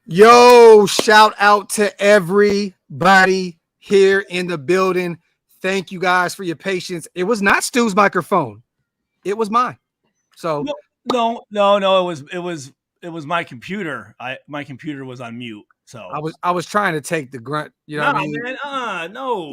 Yo, shout out to everybody here in the building. Thank you guys for your patience. It was not Stu's microphone. It was mine. So No. It was my computer. My computer was on mute. So I was trying to take the grunt, you know no, what I mean? man. No.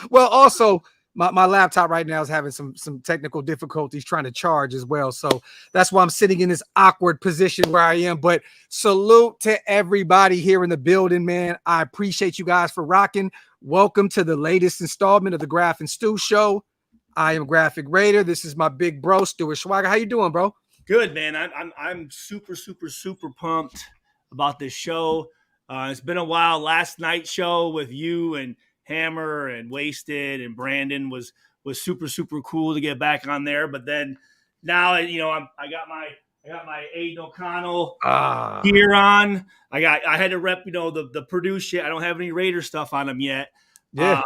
Well, also my laptop right now is having some technical difficulties trying to charge as well. So that's why I'm sitting in this awkward position where I am. But salute to everybody here in the building, man. I appreciate you guys for rocking. Welcome to the latest installment of the Graphk and Stu Show. I am Graphic Raider. This is my big bro, Stuart Schwager. How you doing, bro? Good, man. I'm super pumped about this show. It's been a while. Last night's show with you and Hammer and Wasted and Brandon was super cool to get back on there. But then now I got my Aiden O'Connell gear on. I had to rep the Purdue shit. I don't have any Raider stuff on them yet. Yeah.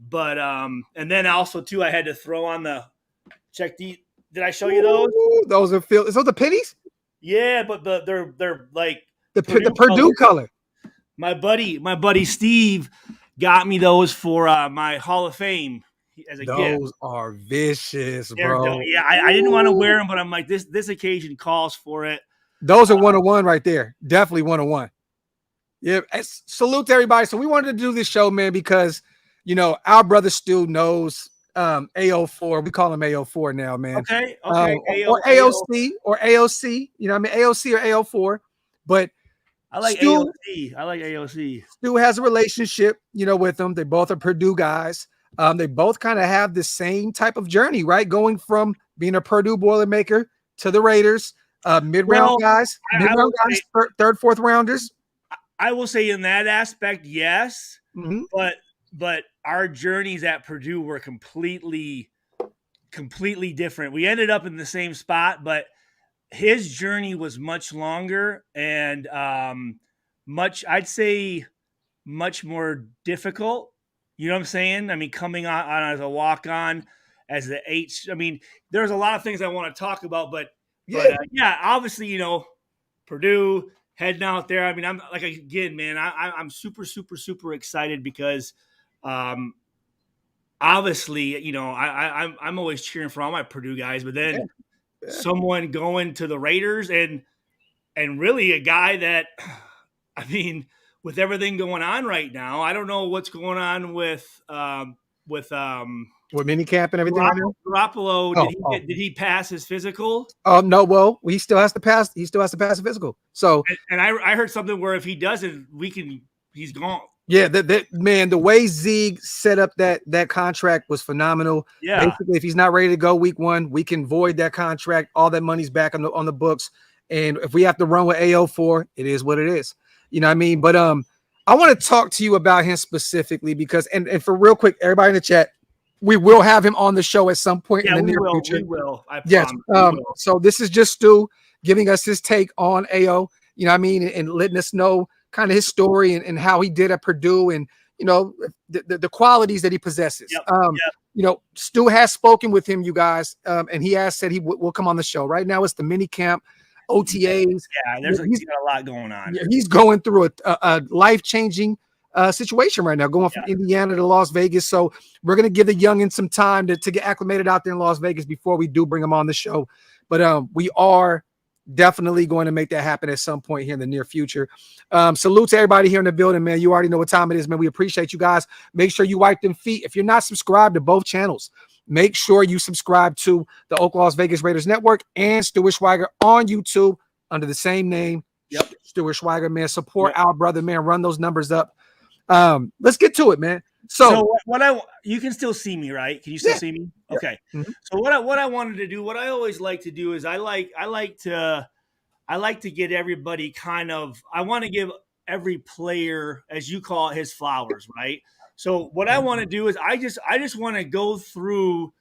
But and then also too I had to throw on the check the. Did I show you those? Ooh, those are Phil. Is those the pennies? Yeah, but they're like the Purdue color. My buddy Steve got me those for my Hall of Fame as a gift. Those are vicious, bro. Yeah, I didn't want to wear them, but I'm like this occasion calls for it. Those are 101 right there. Definitely 101. Yeah, salute to everybody. So we wanted to do this show, man, because our brother Stu knows. AO4, we call him AO4 now, man. Okay. Or AOC or AOC, you know what I mean? AOC or AO4. But I like AOC. I like AOC. Stu has a relationship, with them. They both are Purdue guys. They both kind of have the same type of journey, right? Going from being a Purdue Boilermaker to the Raiders, mid-round guys, third, fourth rounders. I will say in that aspect, yes. Mm-hmm. But our journeys at Purdue were completely different. We ended up in the same spot, but his journey was much longer and much more difficult. You know what I'm saying? I mean, coming on as a walk-on, as the H. I mean, there's a lot of things I want to talk about, but obviously, Purdue heading out there. I mean, I'm like, again, man, I'm super excited because obviously, I'm always cheering for all my Purdue guys, but then someone going to the Raiders and really a guy that, I mean, with everything going on right now, I don't know what's going on with minicamp and everything. Garoppolo, did he pass his physical? No. Well, he still has to pass. He still has to pass a physical. So, and I heard something where if he doesn't, he's gone. Yeah, man, the way Zeke set up that contract was phenomenal. Yeah. Basically, if he's not ready to go week 1, we can void that contract. All that money's back on the books. And if we have to run with AO4, it is what it is. You know what I mean? But I want to talk to you about him specifically because and for real quick, everybody in the chat, we will have him on the show at some point in the near future. We will. Yes. So this is just Stu giving us his take on AO, you know what I mean, and letting us know kind of his story and how he did at Purdue and, the qualities that he possesses. Yep. Stu has spoken with him, you guys, and he has said he will come on the show. Right now it's the mini camp, OTAs. Yeah, he's got a lot going on. Yeah, he's going through a life-changing situation right now, going from Indiana to Las Vegas. So we're going to give the youngin some time to get acclimated out there in Las Vegas before we do bring him on the show. But we are definitely going to make that happen at some point here in the near future. Salute to everybody here in the building, man. You already know what time it is, man. We appreciate you guys. Make sure you wipe them feet. If you're not subscribed to both channels, make sure you subscribe to the OakLosVegas Raiders Network and Stuart Schwager on YouTube under the same name. Yep. Stuart Schwager, man. Support our brother, man. Run those numbers up. Let's get to it, man. So you can still see me, right? Can you still see me? Yeah. Okay. Mm-hmm. So what I wanted to do, what I always like to do is I like to get everybody I want to give every player, as you call it, his flowers, right? So what I want to do is I just want to go through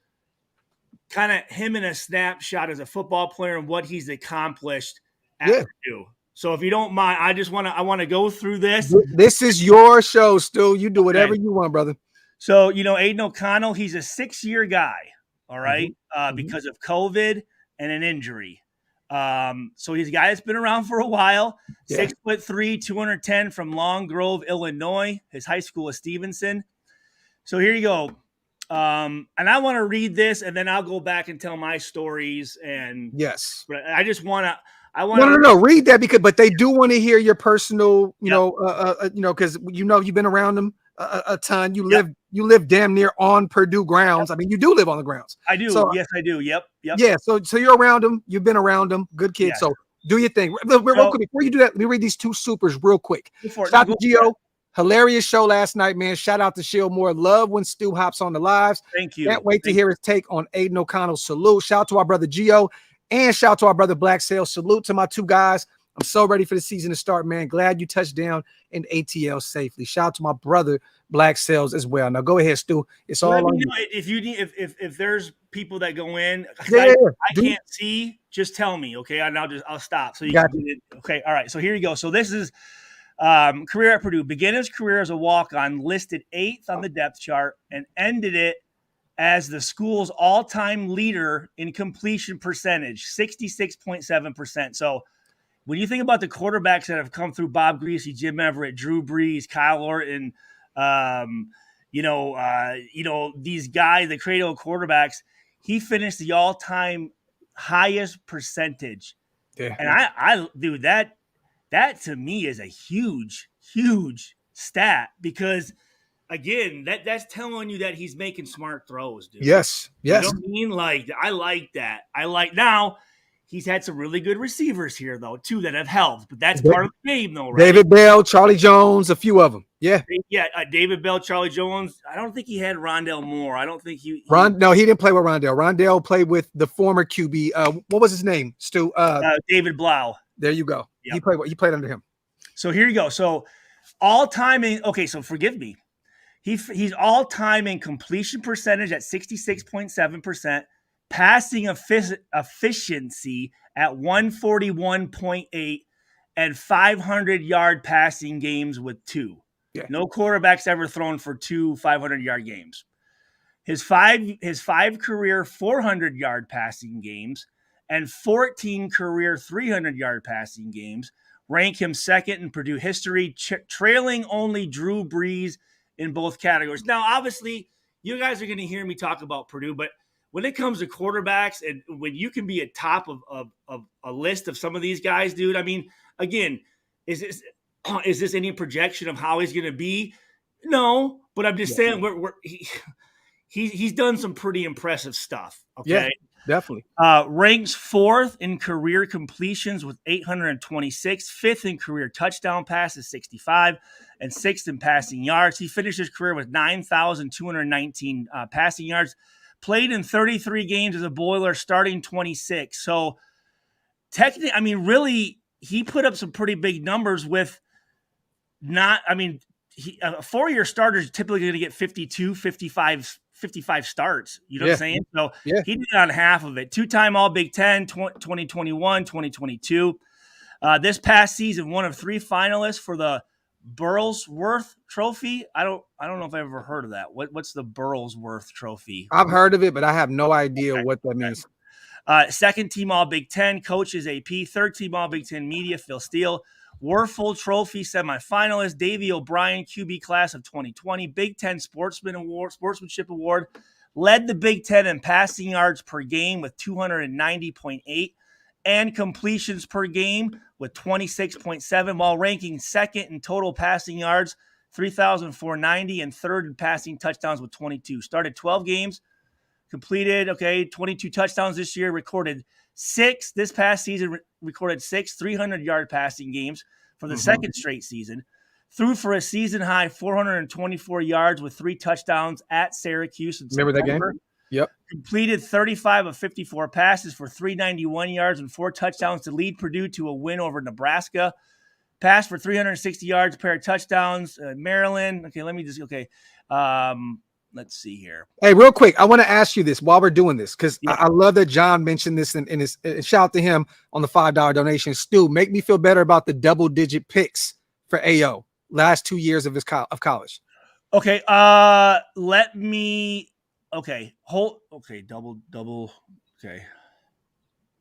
kind of him in a snapshot as a football player and what he's accomplished at Purdue. So if you don't mind, I want to go through this. This is your show, Stu. You do whatever you want, brother. So, Aiden O'Connell, he's a 6-year guy, all right, because of COVID and an injury. So he's a guy that's been around for a while. Yeah. 6'3", 210 from Long Grove, Illinois. His high school is Stevenson. So here you go. And I want to read this, and then I'll go back and tell my stories. And yes, but I just want to. No. Read that but they do want to hear your personal, because you've been around them a ton. You live damn near on Purdue grounds. I mean, you do live on the grounds. I do. So, yes, I do. Yep. Yeah. So you're around them. You've been around them. Good kid. Yes. So do your thing. Real quick, before you do that, let me read these two supers real quick. Shout out to Gio. Hilarious show last night, man. Shout out to Shield Moore. Love when Stu hops on the lives. Thank you. Can't wait to hear his take on Aiden O'Connell's salute. Shout out to our brother Gio and shout out to our brother Black Sales. Salute to my two guys. I'm so ready for the season to start, man. Glad you touched down in ATL safely. Shout out to my brother Black Sales as well. Now go ahead, Stu. It's all on you. If you need, if there's people that go in, I can't see. Just tell me, okay? And I'll stop. So you can get it. Okay, all right. So here you go. So this is career at Purdue. Began his career as a walk-on, listed 8th on the depth chart, and ended it as the school's all-time leader in completion percentage, 66.7%. So when you think about the quarterbacks that have come through, Bob Greasy, Jim Everett, Drew Brees, Kyle Orton, these guys, the cradle quarterbacks, he finished the all-time highest percentage. Yeah. And I dude, that to me is a huge, huge stat because again, that's telling you that he's making smart throws, dude. Yes. You know what I mean? Like, I like that. Now he's had some really good receivers here, though, too, that have helped. But that's part of the game, though, right? David Bell, Charlie Jones, a few of them. Yeah. Yeah, David Bell, Charlie Jones. I don't think he had Rondell Moore. I don't think he No, he didn't play with Rondell. Rondell played with the former QB. What was his name, Stu? David Blau. There you go. Yep. He played under him. So here you go. So all-time in – okay, so forgive me. He's all-time in completion percentage at 66.7%, passing efficiency at 141.8, and 500-yard passing games with 2. Yeah. No quarterback's ever thrown for 2 500-yard games. His five career 400-yard passing games and 14 career 300-yard passing games rank him second in Purdue history, trailing only Drew Brees in both categories. Now, obviously, you guys are going to hear me talk about Purdue, but when it comes to quarterbacks and when you can be at top of a list of some of these guys, dude, I mean, again, is this any projection of how he's going to be? No, but I'm just saying he's done some pretty impressive stuff. Okay. Yeah, definitely. Ranks 4th in career completions with 826, 5th in career touchdown passes, 65, and 6th in passing yards. He finished his career with 9,219 passing yards. Played in 33 games as a Boiler, starting 26. So technically, I mean, really, he put up some pretty big numbers with a 4-year starter is typically going to get 52, 55 starts. You know what I'm saying? So he did on half of it. 2-time All Big Ten, 2021, 2022. This past season, one of 3 finalists for the Burlsworth Trophy. I don't know if I've ever heard of that. What's the Burlsworth Trophy? I've heard of it, but I have no idea what that means. 2nd team All Big Ten, coaches AP. 3rd team All Big Ten media, Phil Steele. Werfel Trophy semifinalist, Davey O'Brien, QB class of 2020. Big Ten Sportsmanship Award. Led the Big Ten in passing yards per game with 290.8 and completions per game with 26.7, while ranking 2nd in total passing yards, 3,490, and 3rd in passing touchdowns with 22. Started 12 games, completed, 22 touchdowns this year, recorded 6 this past season, recorded 6 300-yard passing games for the second straight season. Threw for a season-high 424 yards with 3 touchdowns at Syracuse. Remember that game? Yep. Completed 35 of 54 passes for 391 yards and 4 touchdowns to lead Purdue to a win over Nebraska. Passed for 360 yards, pair of touchdowns. Maryland. Let's see here. Hey, real quick, I want to ask you this while we're doing this, because I love that John mentioned this in his shout out to him on the $5 donation. Stu, make me feel better about the double-digit picks for AO last 2 years of college. Okay, let me. Okay, double. Okay,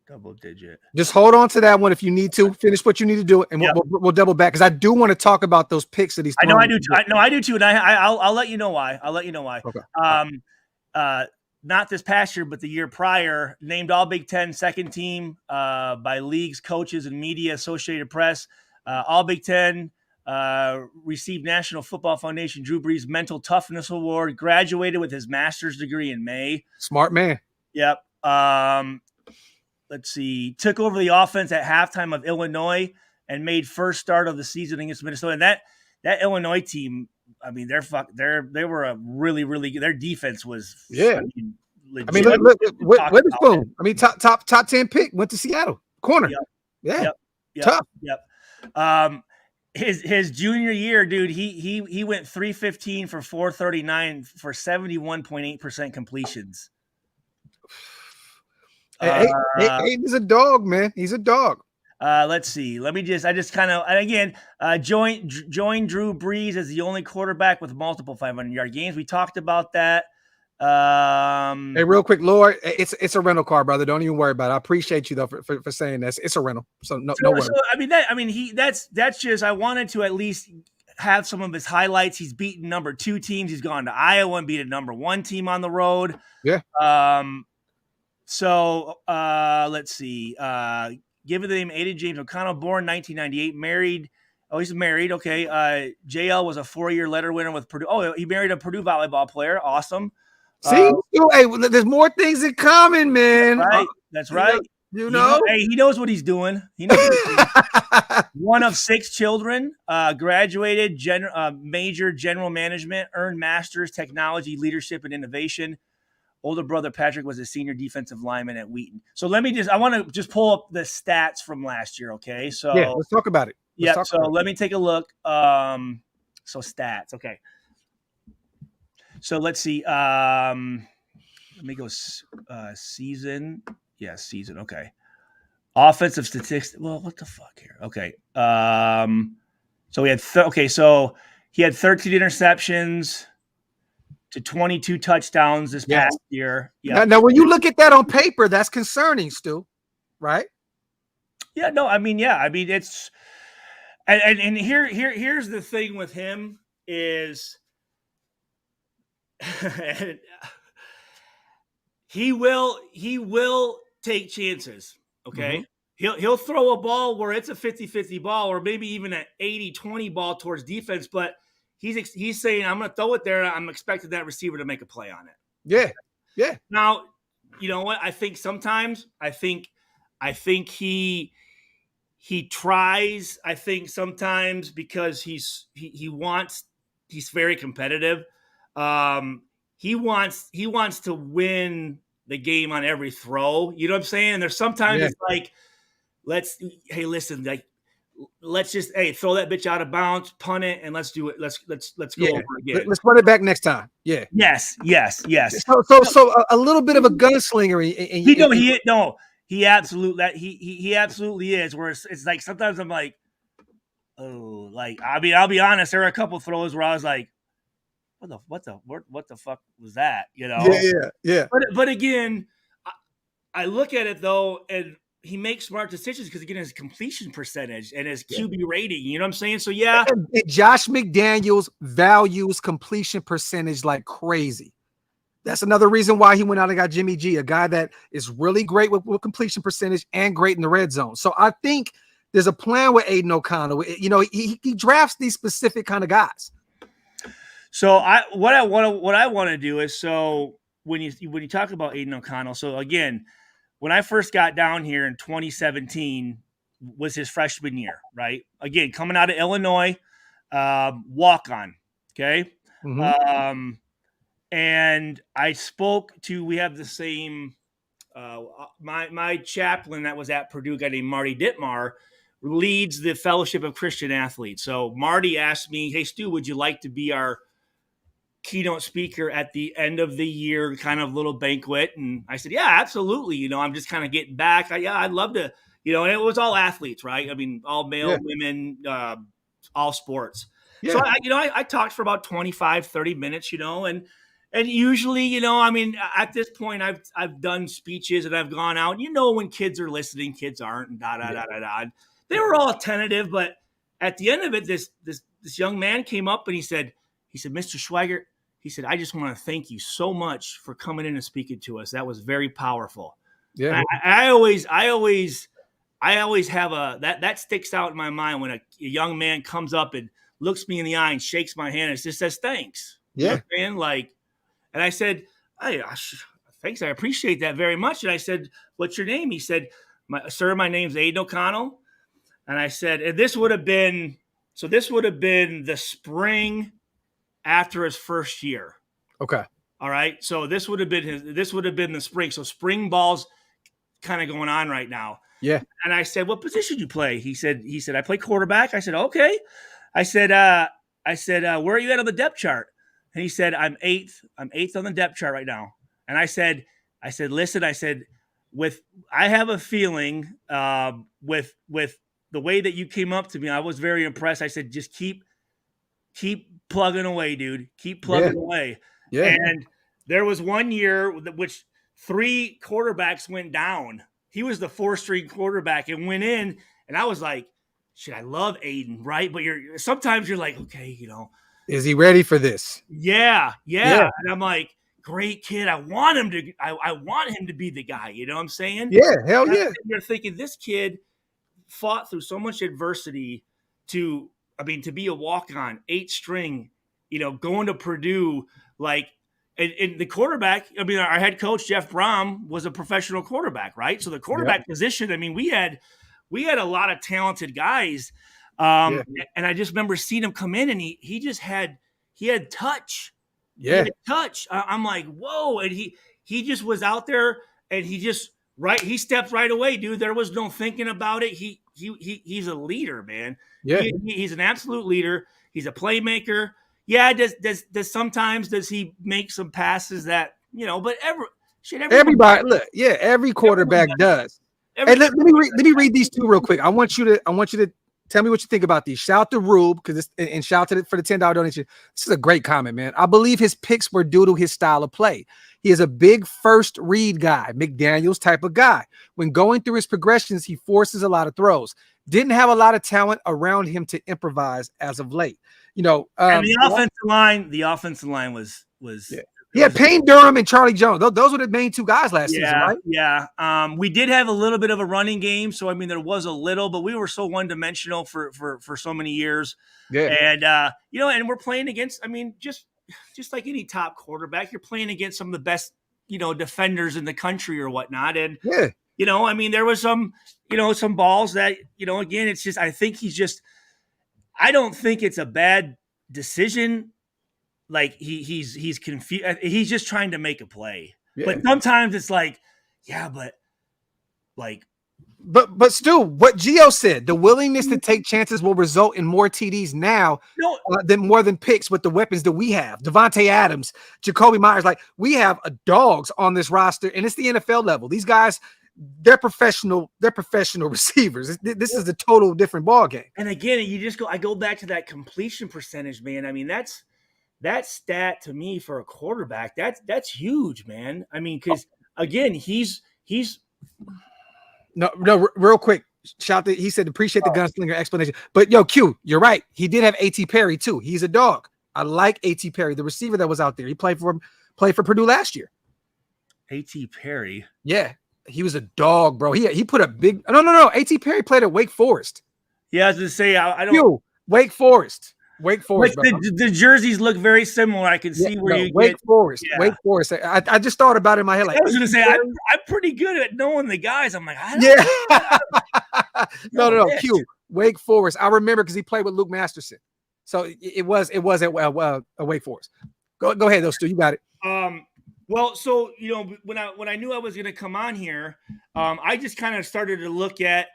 Double digit. Just hold on to that one if you need to. Finish what you need to do, and we'll double back because I do want to talk about those picks that he's throwing. I know I do. I do too, and I'll let you know why. Okay. Not this past year, but the year prior, named All Big Ten second team by leagues, coaches, and media, Associated Press. All Big Ten received National Football Foundation Drew Brees Mental Toughness Award. Graduated with his master's degree in May. Smart man. Yep. Let's see. Took over the offense at halftime of Illinois and made first start of the season against Minnesota. And that Illinois team, I mean, they were a really, really good. Their defense was legit. I mean, look Witherspoon. I mean, top 10 pick went to Seattle corner. Yep. Tough. Yep. His junior year, dude, he went 315 for 439 for 71.8% completions. He's a dog, man. He's a dog. Let's see. I just kind of, and again, join Drew Brees as the only quarterback with multiple 500-yard games. We talked about that. Hey, real quick, Lord, it's a rental car, brother. Don't even worry about it. I appreciate you though for saying that. It's a rental, so no worries. That's just, I wanted to at least have some of his highlights. He's beaten number 2 teams. He's gone to Iowa and beat a number 1 team on the road. Yeah. So let's see. Given the name Aiden James O'Connell, born 1998, married. Oh, he's married. Okay. JL was a 4-year letter winner with Purdue. Oh, he married a Purdue volleyball player. Awesome. See, hey, there's more things in common, man. That's right. You know, hey, he knows what he's doing. He knows what he's doing. One of 6 children, graduated major general management, earned master's technology, leadership, and innovation. Older brother Patrick was a senior defensive lineman at Wheaton. So I want to just pull up the stats from last year. Okay. So yeah, let's talk about it. Let me take a look. So stats. Okay. So let's see. Let me go season. Yeah, season. Okay. Offensive statistics. Well, what the fuck here? Okay. So he had so he had 13 interceptions to 22 touchdowns this past year. Yeah. Now, when you look at that on paper, that's concerning, Stu. Right? Yeah. No. I mean, it's and here's the thing with him is he will take chances. Okay. Mm-hmm. He'll throw a ball where it's a 50-50 ball or maybe even an 80-20 ball towards defense, but he's saying, I'm going to throw it there. I'm expecting that receiver to make a play on it. Yeah. Yeah. Now, you know what? I think sometimes he tries, I think sometimes because he's very competitive. He wants to win the game on every throw. You know what I'm saying? And there's sometimes it's like, let's just throw that bitch out of bounds, punt it, and let's do it. Let's go over again. Let's run it back next time. Yeah. Yes. So a little bit of a gunslinger. He absolutely is. Where it's like sometimes I'm like, oh, like I'll be honest. There are a couple throws where I was like, what the fuck was that? You know? Yeah. But again, I look at it though, and he makes smart decisions because again, his completion percentage and his QB rating. You know what I'm saying? So yeah. And Josh McDaniels values completion percentage like crazy. That's another reason why he went out and got Jimmy G, a guy that is really great with completion percentage and great in the red zone. So I think there's a plan with Aiden O'Connell. You know, he drafts these specific kind of guys. So what I want to do is, so when you talk about Aiden O'Connell, so again, when I first got down here in 2017 was his freshman year, right? Again, coming out of Illinois, walk on. Okay. Mm-hmm. And I spoke to, we have the same, my chaplain that was at Purdue, a guy named Marty Dittmar, leads the Fellowship of Christian Athletes. So Marty asked me, hey, Stu, would you like to be our keynote speaker at the end of the year kind of little banquet? And I said, yeah, absolutely. You know, I'm just kind of getting back. I'd love to, you know, and it was all athletes, right? I mean, all male, women, all sports. Yeah. So I talked for about 25, 30 minutes, you know, and And usually, you know, I mean, at this point, I've done speeches and I've gone out. You know, when kids are listening, kids aren't, and da da da da da. They were all tentative, but at the end of it, this young man came up and he said, Mr. Schweigert, he said, I just want to thank you so much for coming in and speaking to us. That was very powerful. Yeah, I always have that sticks out in my mind when a young man comes up and looks me in the eye and shakes my hand and just says thanks. Yeah, man, like. And I said, hey, thanks, I appreciate that very much. And I said, what's your name? He said, sir, my name's Aiden O'Connell. And I said, and this would have been the spring after his first year. Okay. All right. So this would have been the spring. So spring ball's kind of going on right now. Yeah. And I said, what position do you play? He said, I play quarterback. I said, okay. I said, where are you at on the depth chart? And he said, I'm eighth on the depth chart right now. And I said, listen, I have a feeling with the way that you came up to me, I was very impressed. I said, just keep plugging away, dude. Keep plugging away. Yeah. And there was one year which 3 quarterbacks went down. He was the 4th-string quarterback and went in, and I was like, shit, I love Aiden, right? But sometimes you're like, okay, you know. Is he ready for this? Yeah. And I'm like, great kid. I want him to be the guy. You know what I'm saying? Yeah, hell yeah. You're thinking this kid fought through so much adversity to be a walk-on, 8th-string, you know, going to Purdue, like, and the quarterback, our head coach, Jeff Brom, was a professional quarterback, right? So the quarterback position, we had a lot of talented guys. And I just remember seeing him come in and he had touch. Yeah. He had touch. I'm like, whoa. And he just was out there and he stepped right away, dude. There was no thinking about it. He's a leader, man. Yeah. He's an absolute leader. He's a playmaker. Yeah. Does he make some passes that, you know, but everybody look, every quarterback does. Hey, let me read these 2 real quick. I want you to tell me what you think about these. Shout out to Rube and shout out for the $10 donation. This is a great comment, man. I believe his picks were due to his style of play. He is a big first read guy, McDaniels type of guy. When going through his progressions, he forces a lot of throws. Didn't have a lot of talent around him to improvise as of late. You know, and the offensive line was. Yeah, Payne Durham and Charlie Jones. Those were the main 2 guys last season, right? Yeah. We did have a little bit of a running game, so there was a little, but we were so one-dimensional for so many years. Yeah. And you know, and we're playing against, just like any top quarterback, you're playing against some of the best, you know, defenders in the country or whatnot. And you know, there was some balls that, you know, again, it's just I don't think it's a bad decision. Like he's confused. He's just trying to make a play. Yeah. But sometimes it's like, but Stu, what Gio said, the willingness to take chances will result in more TDs now than picks with the weapons that we have. Devontae Adams, Jacoby Myers, like we have dogs on this roster, and it's the NFL level. These guys, they're professional receivers. This is a total different ball game. And again, I go back to that completion percentage, man. That stat to me for a quarterback, that's huge, man. Because again, he's no, real quick. He said, appreciate the gunslinger explanation. But Q, you're right. He did have A.T. Perry too. He's a dog. I like A.T. Perry, the receiver that was out there. He played for Purdue last year. A.T. Perry. Yeah, he was a dog, bro. He put a big. No. A.T. Perry played at Wake Forest. Yeah, I was going to say I don't. Wake Forest. The jerseys look very similar. I can see where you Wake Forest. Yeah. Wake Forest. I just thought about it in my head. Like I was going to say, I'm pretty good at knowing the guys. I'm like, no. Q. Wake Forest. I remember because he played with Luke Masterson. So it was at Wake Forest. Go ahead, though, Stu. You got it. Well, so you know, when I knew I was going to come on here, I just kind of started to look at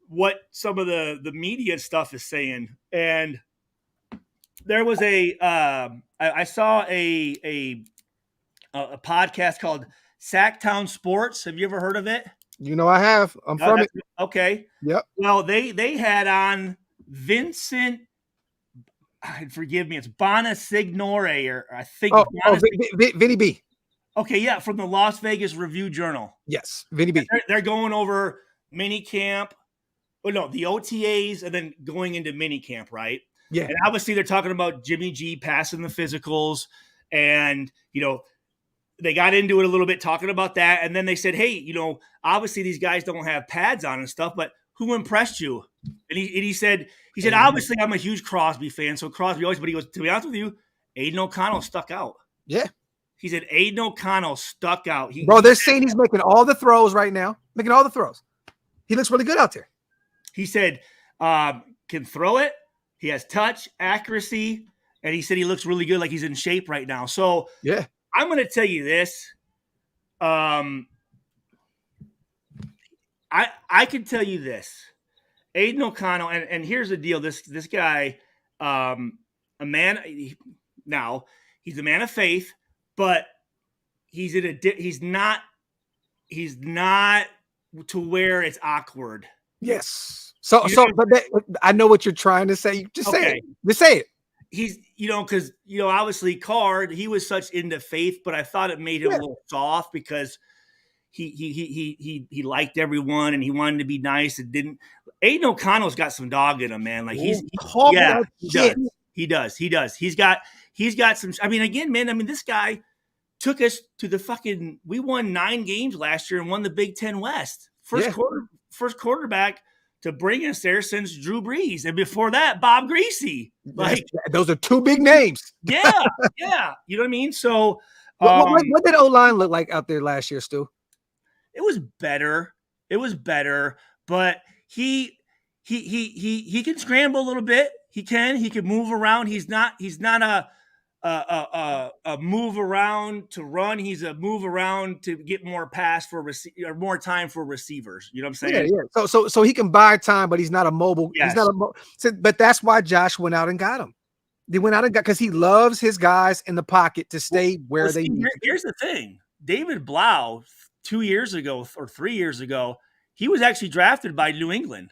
what some of the media stuff is saying, and there was I saw a podcast called Sacktown Sports. Have you ever heard of it? You know I have. I'm from it. Okay. Yep. Well, they had on Vincent. forgive me, it's Bonasignore, or I think Vinny B. Okay, yeah, from the Las Vegas Review-Journal. Yes, Vinny B. They're going over mini camp. Oh no, the OTAs, and then going into mini camp, right? Yeah. And obviously they're talking about Jimmy G passing the physicals, and they got into it a little bit talking about that, and then they said, hey, obviously these guys don't have pads on and stuff, but who impressed you? And he said, obviously I'm a huge Crosby fan, so Crosby always, but he goes, to be honest with you, Aiden O'Connell stuck out. Yeah. He said Aiden O'Connell stuck out. They're saying he's making all the throws right now. Making all the throws. He looks really good out there. He said can throw it. He has touch, accuracy, and he said he looks really good, like he's in shape right now. So yeah, I'm going to tell you this. I can tell you this. Aiden O'Connell, and here's the deal. This guy, a man. Now he's a man of faith, but he's not to where it's awkward. Yes. But I know what you're trying to say. Just say it. Just say it. He's, because obviously Card, he was such into faith, but I thought it made him a little soft because he liked everyone and he wanted to be nice and didn't. Aiden O'Connell's got some dog in him, man. Like he does. He's got some. I mean, again, man. This guy took us to the we won 9 games last year and won the Big Ten West. First quarterback to bring us there since Drew Brees, and before that, Bob Greasy. Like those are 2 big names. Yeah. You know what I mean? So, what did O-line look like out there last year, Stu? It was better, but he can scramble a little bit. He can move around. He's not a move around to run. He's a move around to get more pass or more time for receivers. You know what I'm saying? Yeah. So he can buy time, but he's not a mobile. Yes. He's not but that's why Josh went out and got him. They went out and got, because he loves his guys in the pocket to stay where they need. Here's the thing: David Blau, 2 years ago or 3 years ago, he was actually drafted by New England.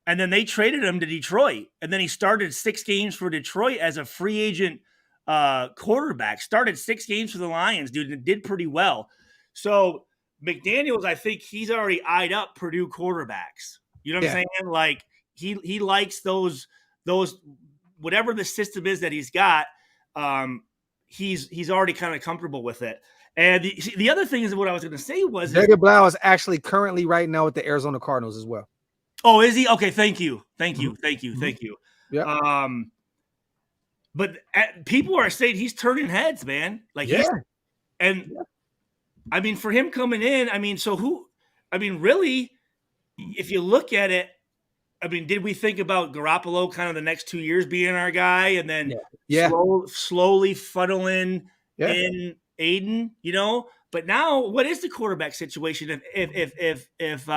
And then they traded him to Detroit. And then he started 6 games for Detroit as a free agent quarterback. Started 6 games for the Lions, dude, and did pretty well. So McDaniels, I think he's already eyed up Purdue quarterbacks. You know what I'm saying? Like he likes those whatever the system is that he's got. He's already kind of comfortable with it. And the other thing is what I was going to say was David Blau is actually currently right now with the Arizona Cardinals as well. Oh, is he? Okay, thank you. Yeah. But people are saying he's turning heads, man. Like I mean, for him coming in, really, if you look at it, did we think about Garoppolo kind of the next 2 years being our guy, and then slowly funneling in Aiden, But now, what is the quarterback situation? If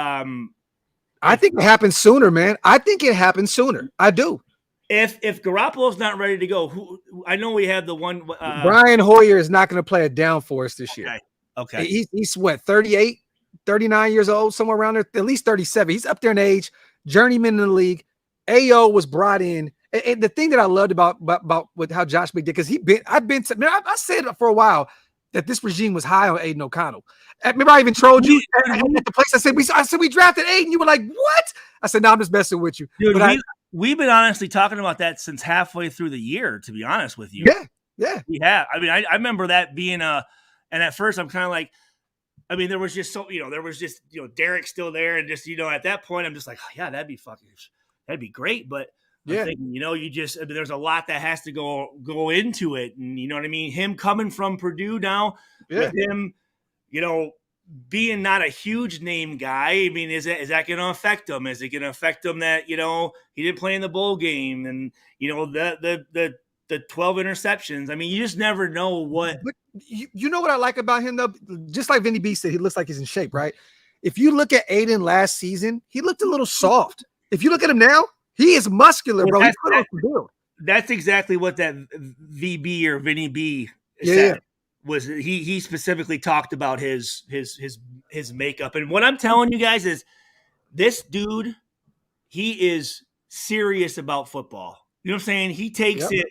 I think it happens sooner, man. I think it happens sooner. I do. If Garoppolo's not ready to go, I know we have the one. Brian Hoyer is not going to play a down for us this year. Okay. He's what, 38, 39 years old, somewhere around there, at least 37. He's up there in age, journeyman in the league. AO was brought in. And the thing that I loved about with how Josh did, because I said for a while that this regime was high on Aiden O'Connell. Remember, I even trolled you at the place. I said we drafted Aiden. You were like, what? I said, no, I'm just messing with you. Dude, we've been honestly talking about that since halfway through the year, to be honest with you. Yeah. We have. I remember that being and at first I'm kind of like, there was just Derek still there, and just, at that point I'm just like, oh, yeah, that'd be great. But I'm thinking, there's a lot that has to go into it. And you know what I mean? Him coming from Purdue now, with him, being not a huge name guy. Is that going to affect him? Is it going to affect him that, he didn't play in the bowl game, and, the 12 interceptions? You just never know what. But you know what I like about him, though? Just like Vinny B said, he looks like he's in shape, right? If you look at Aiden last season, he looked a little soft. If you look at him now, he is muscular, bro. That's exactly what that VB or Vinny B said. Was he specifically talked about his makeup. And what I'm telling you guys is, this dude, he is serious about football. You know what I'm saying? He takes it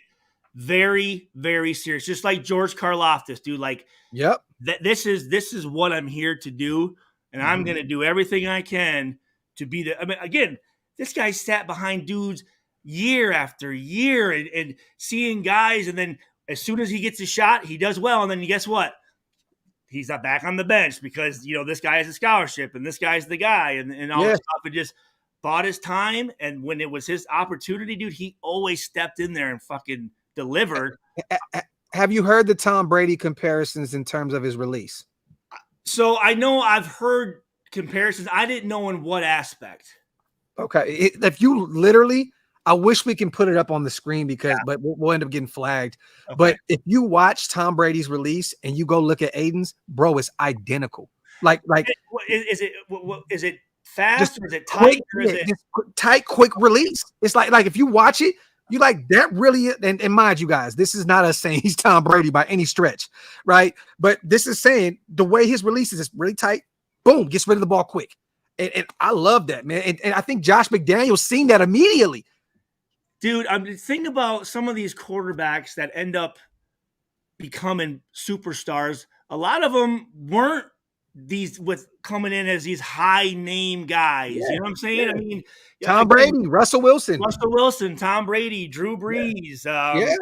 very, very serious, just like George Karlaftis, dude. Like, this is what I'm here to do, and I'm gonna do everything I can to be the. I mean, again, this guy sat behind dudes year after year and seeing guys, and then as soon as he gets a shot, he does well, and then guess what? He's not back on the bench because this guy has a scholarship and this guy's the guy and all this stuff. It just bought his time, and when it was his opportunity, dude, he always stepped in there and fucking delivered. Have you heard the Tom Brady comparisons in terms of his release? So I know I've heard comparisons. I didn't know in what aspect. Okay. If you literally, I wish we can put it up on the screen but we'll end up getting flagged. Okay. But if you watch Tom Brady's release and you go look at Aiden's, bro, it's identical. Like is it fast or is it tight? Tight, quick release. It's like if you watch it, you like that really, and mind you guys, this is not us saying he's Tom Brady by any stretch, right? But this is saying the way his releases is really tight, boom, gets rid of the ball quick. And I love that, man. And I think Josh McDaniels seen that immediately. Dude, I'm thinking about some of these quarterbacks that end up becoming superstars. A lot of them weren't these with coming in as these high name guys. You know what I'm saying? Yeah. I mean, Tom Brady, Russell Wilson, Tom Brady, Drew Brees. I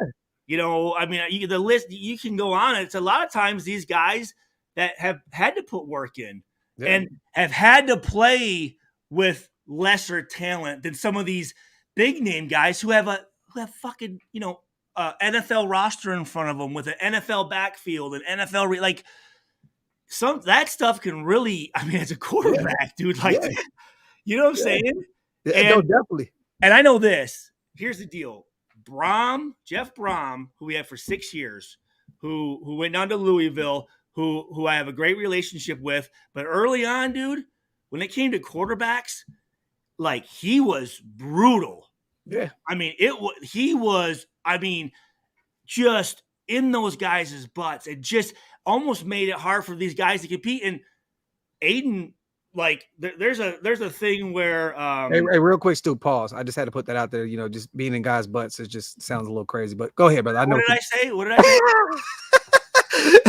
mean, the list, you can go on. It's a lot of times these guys that have had to put work in and have had to play with lesser talent than some of these big name guys who have fucking, NFL roster in front of them with an NFL backfield and NFL like some that stuff can really, I mean, as a quarterback, dude, like, you know what I'm saying? Yeah, no, definitely. And I know this. Here's the deal. Jeff Brom, who we had for 6 years, who went down to Louisville, who I have a great relationship with, but early on, dude, when it came to quarterbacks, like, he was brutal. Yeah. I mean, he was just in those guys' butts. It just almost made it hard for these guys to compete. And Aiden, like, there's a thing where hey, real quick, Stu, pause. I just had to put that out there. Just being in guys' butts, it just sounds a little crazy. But go ahead, brother. I know. What did I say? What did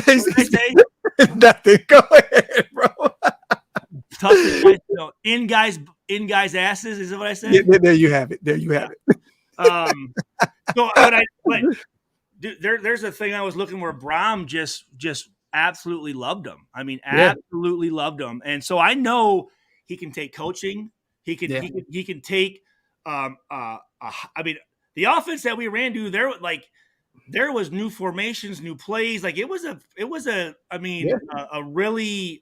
I say? Nothing. Go ahead, bro. In guys' asses, is that what I said? Yeah, there you have it. Dude, there's a thing I was looking where Brom just absolutely loved him. I mean, absolutely loved him, and so I know he can take coaching. He can take. I mean, the offense that we ran, dude, there was new formations, new plays. Like, it was a really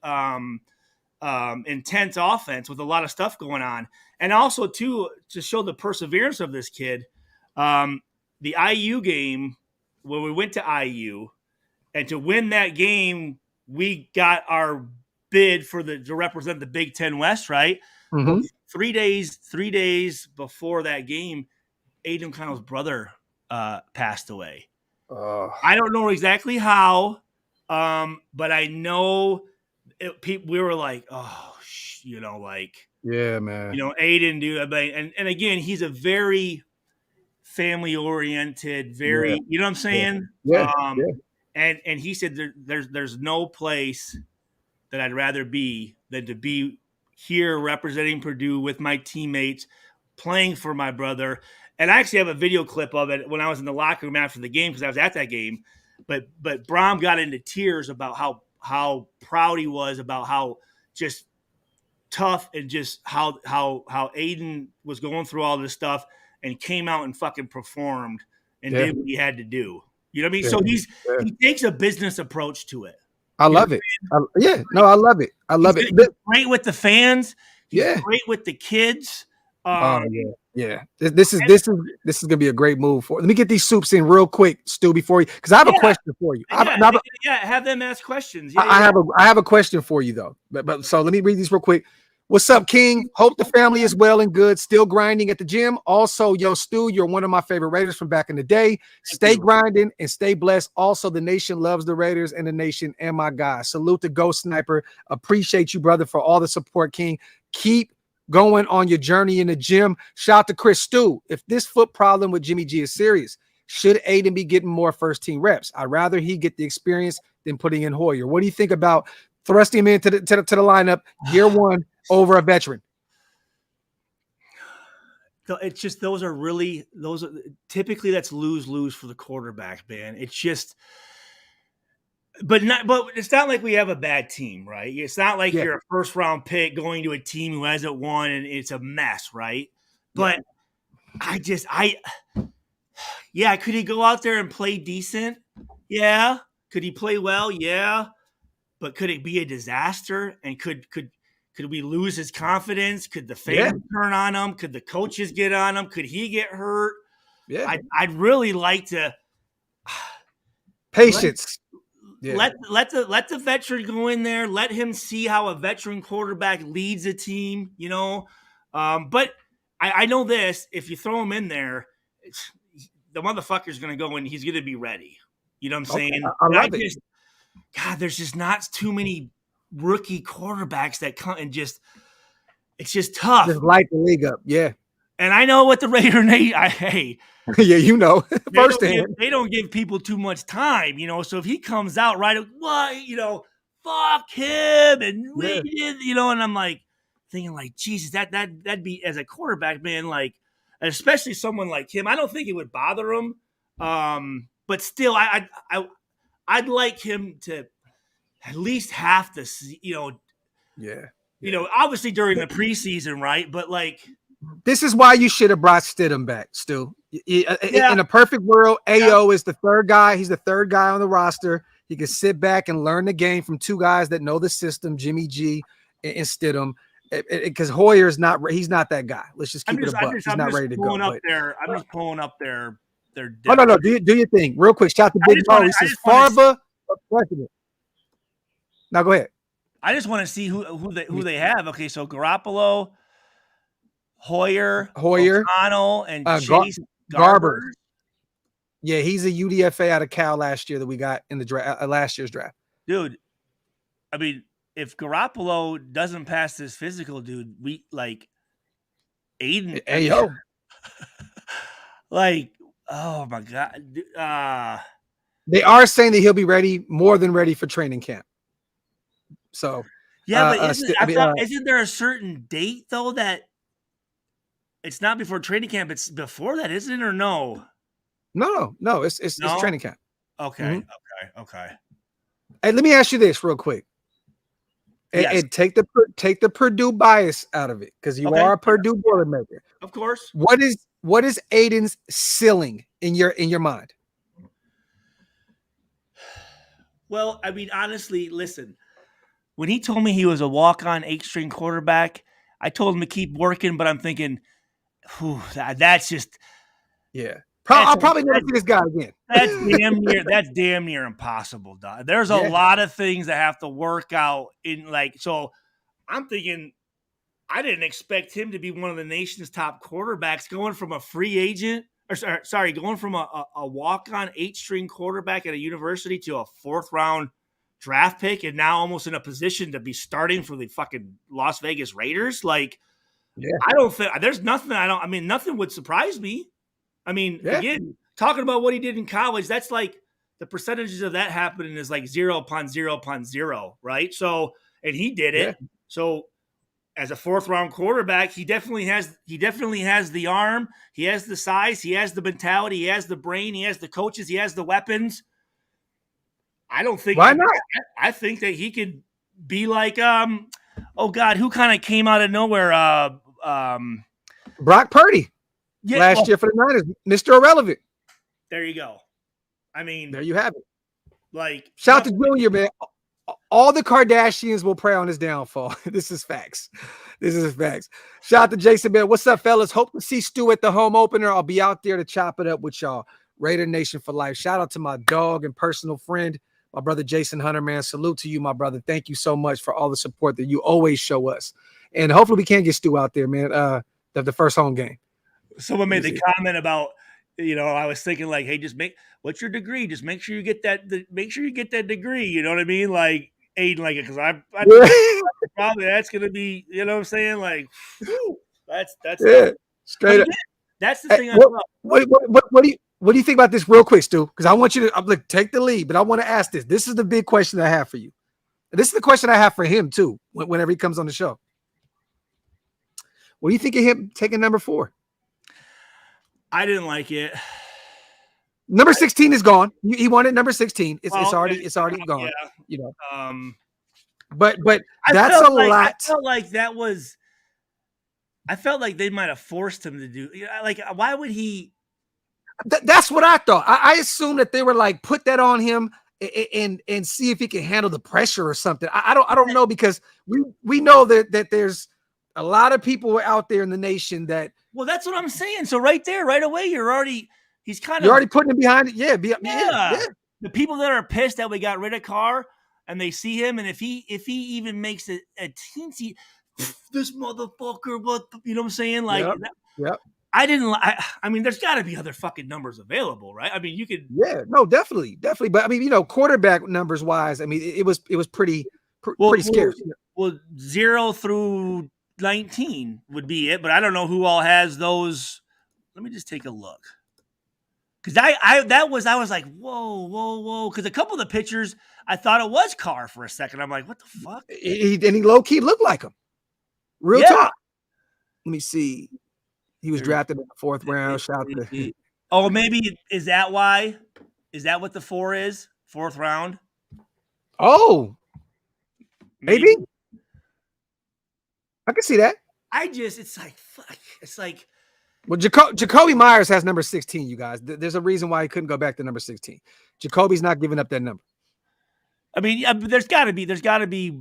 intense offense with a lot of stuff going on. And also, too, to show the perseverance of this kid, the IU game, when we went to IU, and to win that game, we got our bid to represent the Big Ten West, right? Mm-hmm. 3 days before that game, Aiden O'Connell's brother passed away. I don't know exactly how, but I know we were like, yeah, man. Aiden, dude. And again, he's a very family-oriented, very, you know what I'm saying? Yeah. And he said there's no place that I'd rather be than to be here representing Purdue with my teammates, playing for my brother. And I actually have a video clip of it when I was in the locker room after the game because I was at that game. But Brom got into tears about how proud he was, about how just tough and just how Aiden was going through all this stuff and came out and fucking performed and did what he had to do. You know what I mean? So he takes a business approach to it. I love it. I love it. I love it. He's great with the fans. He's great with the kids. Yeah. This is gonna be a great move for. Let me get these soups in real quick, Stu, before you, because I have a question for you. Have them ask questions. I have a question for you though. But so let me read these real quick. What's up, King? Hope the family is well and good. Still grinding at the gym. Also, Stu, you're one of my favorite Raiders from back in the day. Stay grinding and stay blessed. Also, the nation loves the Raiders and the nation and my guy. Salute to Ghost Sniper. Appreciate you, brother, for all the support, King. Keep going on your journey in the gym. Shout out to Chris Stu. If this foot problem with Jimmy G is serious, should Aiden be getting more first team reps? I'd rather he get the experience than putting in Hoyer. What do you think about thrusting him into the lineup year one over a veteran? It's just typically that's lose for the quarterback, man. It's just, but it's not like we have a bad team, right? It's not like you're a first round pick going to a team who hasn't won and it's a mess, right? But could he go out there and play decent? Yeah. Could he play well? Yeah. But could it be a disaster? And could we lose his confidence? Could the fans turn on him? Could the coaches get on him? Could he get hurt? Yeah. I'd really like to patience. Let the veteran go in there. Let him see how a veteran quarterback leads a team, you know. But I know this: if you throw him in there, the motherfucker's going to go and he's going to be ready. You know what I'm saying? I love it. God, there's just not too many rookie quarterbacks that come and it's just tough. Just light the league up, yeah. And I know what the Raider yeah, you know, firsthand. They don't give people too much time, you know. So if he comes out right, what, you know, fuck him, and you know, and I'm like thinking, like, Jesus, that'd be, as a quarterback, man, like, especially someone like him. I don't think it would bother him, but still, I'd like him to at least have to, you know, you know, obviously during the preseason, right? But like, this is why you should have brought Stidham back, Stu. In a perfect world, AO is the third guy. He's the third guy on the roster. He can sit back and learn the game from two guys that know the system, Jimmy G and Stidham. Because Hoyer is not, he's not that guy. Let's just keep it a buck. He's not ready to go. I'm just pulling up their Oh, no. Do your thing. Real quick. Shout out to Big Mo. He says Farba president. Now go ahead. I just want to see who they have. Okay, so Garoppolo, Hoyer, O'Connell, and Chase Garbers. Yeah, he's a UDFA out of Cal last year that we got in the draft, last year's draft. Dude, I mean, if Garoppolo doesn't pass this physical, dude, we like Aiden. Hey, yo. Like, oh my God. They are saying that he'll be ready, more than ready for training camp. So yeah, but isn't there a certain date though that it's not before training camp? It's before that, isn't it, or no? No. It's training camp. Okay, okay. Hey, let me ask you this real quick. And take the Purdue bias out of it, because you are a Purdue Boilermaker. Of course. What is Aiden's ceiling in your mind? Well, I mean, honestly, listen. When he told me he was a walk-on 8-string quarterback, I told him to keep working, but I'm thinking, that's just I'll probably never see this guy again. That's damn near impossible, dog. There's a lot of things that have to work out in, like, so I'm thinking I didn't expect him to be one of the nation's top quarterbacks, going from a free agent, going from a walk-on 8-string quarterback at a university to a 4th round draft pick, and now almost in a position to be starting for the fucking Las Vegas Raiders. Like, I don't think there's nothing. Nothing would surprise me. I mean, again, talking about what he did in college, that's like the percentages of that happening is like 0 upon 0 upon 0, right? So, and he did it. So, as a 4th round quarterback, he definitely has the arm, he has the size, he has the mentality, he has the brain, he has the coaches, he has the weapons. I don't think. Why not? I think that he could be like, oh God, who kind of came out of nowhere? Brock Purdy. Last year for the Niners, Mr. Irrelevant. There you go. I mean, there you have it. Like, shout out to Junior, man. All the Kardashians will pray on his downfall. This is facts. Shout out to Jason, man. What's up, fellas? Hope to see Stu at the home opener. I'll be out there to chop it up with y'all. Raider Nation for life. Shout out to my dog and personal friend, my brother Jason Hunter, man. Salute to you, my brother. Thank you so much for all the support that you always show us. And hopefully we can get Stu out there, man. The first home game. Someone made the comment about, you know, I was thinking like, hey, what's your degree? Just make sure you get that degree. You know what I mean? Like, Aiden, like, because probably that's going to be, you know what I'm saying? Like, whew, that's straight up. That's the Hey, thing I love. What do you think about this real quick, Stu? Because I want you to take the lead, but I want to ask this. This is the big question I have for you. This is the question I have for him too. Whenever he comes on the show, what do you think of him taking number 4? I didn't like it. Number 16 is gone. He wanted number 16. It's already gone. Yeah. You know. But that's a lot. I felt like that was. I felt like they might have forced him to do. Like, why would he? That's what I thought. I assumed that they were like, put that on him and see if he can handle the pressure or something. I don't know, because we know that there's a lot of people out there in the nation that. Well, that's what I'm saying. So right there, right away, you're already putting him behind it. Yeah. The people that are pissed that we got rid of Carr and they see him, and if he even makes a teensy, this motherfucker, what, you know what I'm saying? Like, yep. I mean, there's got to be other fucking numbers available, right? I mean, you could. Yeah, no, definitely. But I mean, quarterback numbers wise, I mean, it was pretty scarce. Well, 0 through 19 would be it, but I don't know who all has those. Let me just take a look. Because I was like, whoa. Because a couple of the pictures, I thought it was Carr for a second. I'm like, what the fuck? He low key looked like him. Real talk. Let me see. He was drafted in the 4th round. Shout to. Oh, maybe is that why? Is that what the 4 is? 4th round. Oh, maybe. I can see that. It's like fuck. It's like. Well, Jacoby Myers has number 16, you guys. There's a reason why he couldn't go back to number 16. Jacoby's not giving up that number. I mean, there's got to be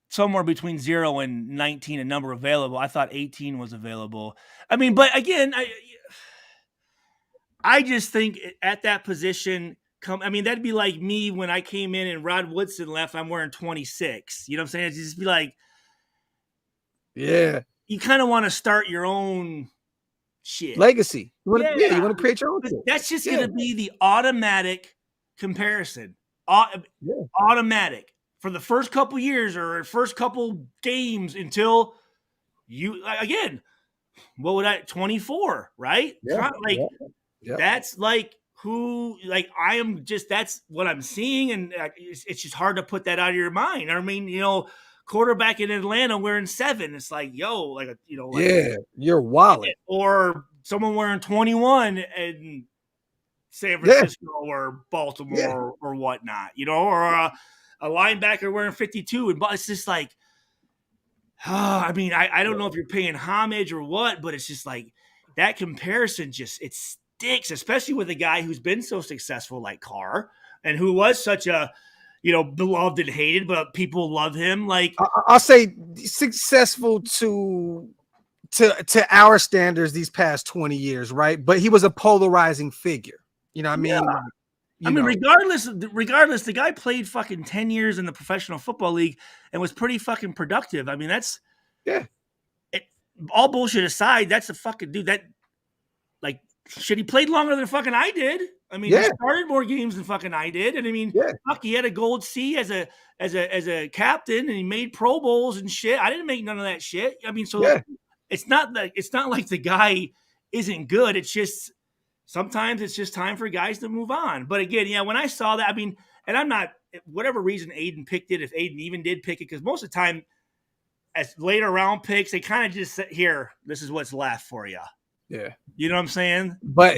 somewhere between 0 and 19 a number available. I thought 18 was available. I mean, but again, I just think at that position, I mean, that'd be like me when I came in and Rod Woodson left, I'm wearing 26. You know what I'm saying? It'd just be like, yeah. You kind of want to start your own shit. Legacy. You want to create your own shit. That's just going to be the automatic comparison. Automatic for the first couple years or first couple games until you, again, what would 24, right? Yeah. That's like who, like, that's what I'm seeing. And it's just hard to put that out of your mind. I mean, quarterback in Atlanta wearing 7. It's like, you're wild. Or someone wearing 21 in San Francisco or Baltimore or whatnot, or a linebacker wearing 52. And it's just like, I mean, I don't know if you're paying homage or what, but it's just like that comparison it sticks, especially with a guy who's been so successful like Carr and who was such a, beloved and hated, but people love him. Like, I'll say successful to our standards these past 20 years, right? But he was a polarizing figure. You know what I mean? Yeah. Regardless, the guy played fucking 10 years in the Professional Football League and was pretty fucking productive. I mean, that's all bullshit aside, that's a fucking dude that, like, shit, he played longer than fucking I did. I mean, he started more games than fucking I did, and I mean, fuck, he had a gold C as a captain, and he made Pro Bowls and shit. I didn't make none of that shit. I mean, so it's not like the guy isn't good. It's just sometimes it's just time for guys to move on. But again, when I saw that, I mean, and I'm not, whatever reason Aiden picked it, if Aiden even did pick it, because most of the time, as later round picks, they kind of just say, here, this is what's left for you. Yeah. You know what I'm saying? But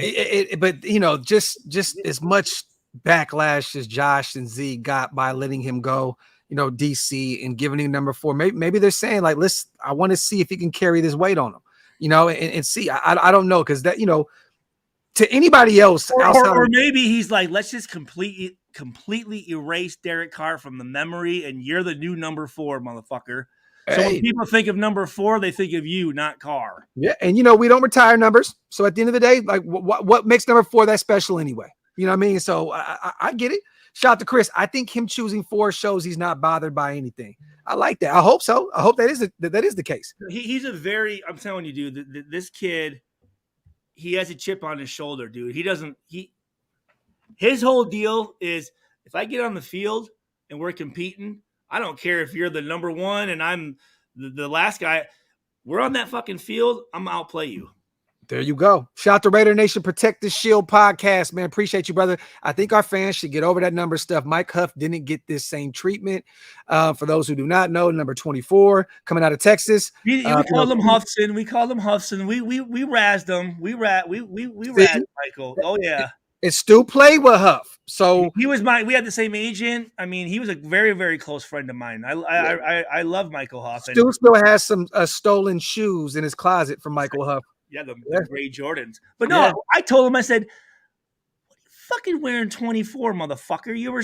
just as much backlash as Josh and Z got by letting him go, DC, and giving him number 4. Maybe they're saying, like, I want to see if he can carry this weight on him, and see. I don't know, because that, to anybody else or maybe he's like, let's just completely erase Derek Carr from the memory, and you're the new number 4, motherfucker. So when people think of number 4, they think of you, not Carr. Yeah, and we don't retire numbers. So at the end of the day, like, what makes number 4 that special anyway? You know what I mean? So I get it. Shout out to Chris. I think him choosing 4 shows he's not bothered by anything. I like that. I hope so. I hope that is the case. He's a very, I'm telling you, dude, this kid, he has a chip on his shoulder, dude. His whole deal is, if I get on the field and we're competing, I don't care if you're the number one and I'm the last guy. We're on that fucking field. I'm gonna outplay you. There you go. Shout out to Raider Nation Protect the Shield podcast, man. Appreciate you, brother. I think our fans should get over that number stuff. Mike Huff didn't get this same treatment. For those who do not know, number 24 coming out of Texas. We call him Huffson. We call him Huffson. We razzed him. We razzed Michael. Oh yeah. And Stu played with Huff. So we had the same agent. I mean, he was a very, very close friend of mine. I love Michael Huff. Stu still has some stolen shoes in his closet from Michael Huff. Yeah, the gray Jordans. But no, I told him, I said, what are you fucking wearing 24, motherfucker? You were,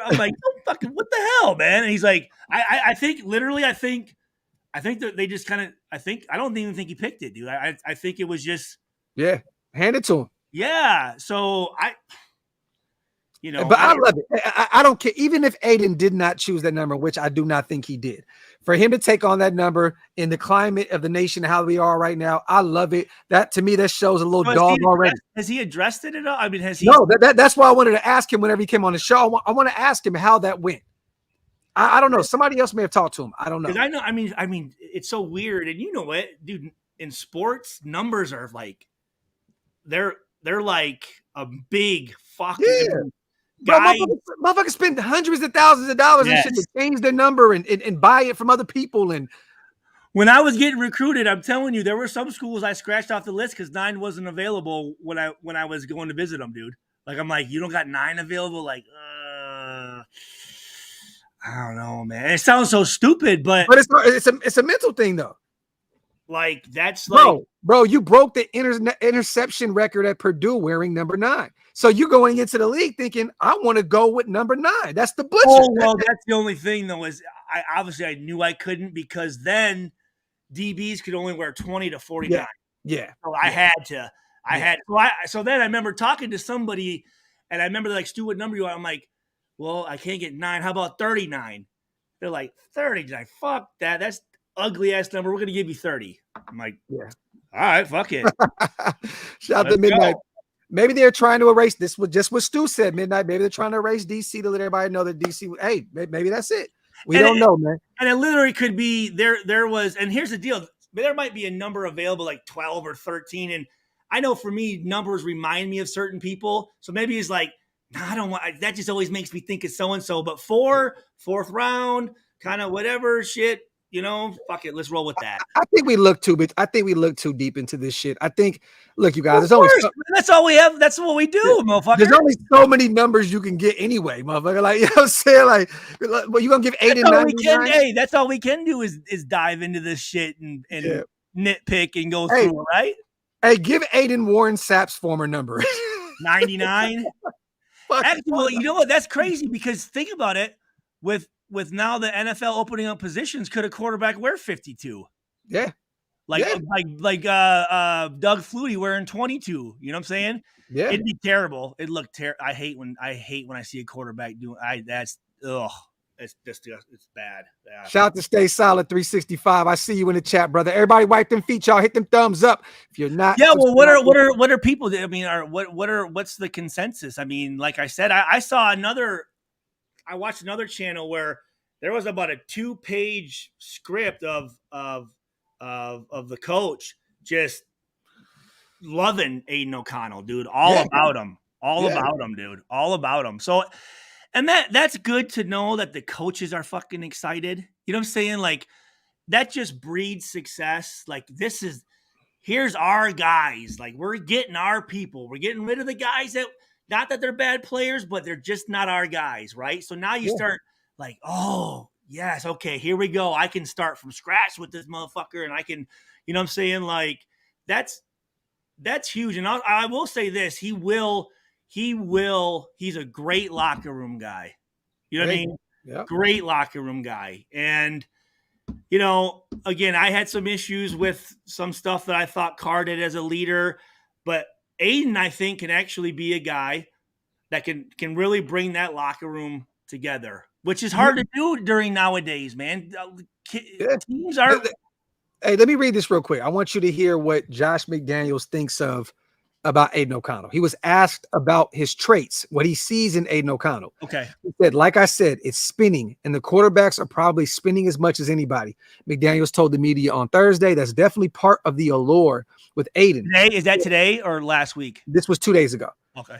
I'm like, oh, fucking, what the hell, man? And he's like, I think that they just kind of, I don't even think he picked it, dude. I think it was just. Yeah, hand it to him. Yeah. So but I love it. I don't care. Even if Aiden did not choose that number, which I do not think he did, for him to take on that number in the climate of the nation, how we are right now, I love it. That to me, that shows a little dog already. Has he addressed it at all? I mean, has he? No, that's why I wanted to ask him whenever he came on the show. I want to ask him how that went. I don't know. Somebody else may have talked to him. I don't know. I know. I mean, it's so weird. And you know what, dude? In sports, numbers are like they're like a big fucking. Yeah. Motherfuckers spend hundreds of thousands of dollars and shit to change their number and buy it from other people. And when I was getting recruited, I'm telling you, there were some schools I scratched off the list because 9 wasn't available when I was going to visit them, dude. Like, I'm like, you don't got 9 available? Like, I don't know, man. It sounds so stupid, but it's a mental thing though. Like that's like, bro, you broke the interception record at Purdue wearing number 9. So you're going into the league thinking, I want to go with number 9. That's the butcher. Oh, well, that's the only thing though, is I knew I couldn't, because then DBs could only wear 20 to 49. Yeah. So I had to. So then I remember talking to somebody, and I remember like, Stu, what number you want? I'm like, well, I can't get 9. How about 39? They're like, 39. Fuck that. That's ugly ass number. We're gonna give you 30. I'm like, yeah. All right, fuck it. Shout out to Midnight. Go. Maybe they're trying to erase this. Was just what Stu said. Midnight. Maybe they're trying to erase DC to let everybody know that DC. Hey, maybe that's it. We don't know, man. And it literally could be there was. And here's the deal: there might be a number available, like 12 or 13. And I know for me, numbers remind me of certain people. So maybe it's like, I don't want. That just always makes me think of so and so. But 4th round, kind of whatever shit. Fuck it. Let's roll with that. I think we look too deep into this shit. I think, look, you guys, that's all we have. That's what we do, motherfucker. There's only so many numbers you can get anyway, motherfucker. Like, you know what I'm saying? Like, well, you gonna give 8 and 9? Hey, that's all we can do is dive into this shit and nitpick and go through, right? Hey, give Aiden Warren Sapp's former number. 99. Actually, well, you know what? That's crazy, because think about it. With now the NFL opening up positions, could a quarterback wear 52? Yeah. Like Doug Flutie wearing 22. You know what I'm saying? Yeah. It'd be terrible. It'd look terrible. I hate when I see a quarterback doing it's bad. Yeah. Shout out to Stay Solid 365. I see you in the chat, brother. Everybody wipe them feet, y'all. Hit them thumbs up. If you're not, yeah. Well, what are people? I mean, what's the consensus? I mean, like I said, I watched another channel where there was about a 2-page script of the coach just loving Aiden O'Connell, dude. All about him, dude. All about him. So, and that's good to know that the coaches are fucking excited. You know what I'm saying? Like, that just breeds success. Like, here's our guys. Like, we're getting our people. We're getting rid of the guys that, not that they're bad players, but they're just not our guys, right? So now you start like, oh, yes, okay, here we go. I can start from scratch with this motherfucker, and I can, you know what I'm saying? Like, that's huge. And I will say this, he's a great locker room guy. You know what I mean? Yeah. Great locker room guy. And, again, I had some issues with some stuff that I thought Carr did as a leader, but Aiden, I think, can actually be a guy that can really bring that locker room together, which is hard to do during nowadays, man. Teams are. Hey, let me read this real quick. I want you to hear what Josh McDaniels thinks of about Aiden O'Connell. He was asked about his traits, what he sees in Aiden O'Connell. Okay. He said, like I said, it's spinning, and the quarterbacks are probably spinning as much as anybody. McDaniels told the media on Thursday that's definitely part of the allure with Aiden. Today, is that today or last week? This was 2 days ago. Okay.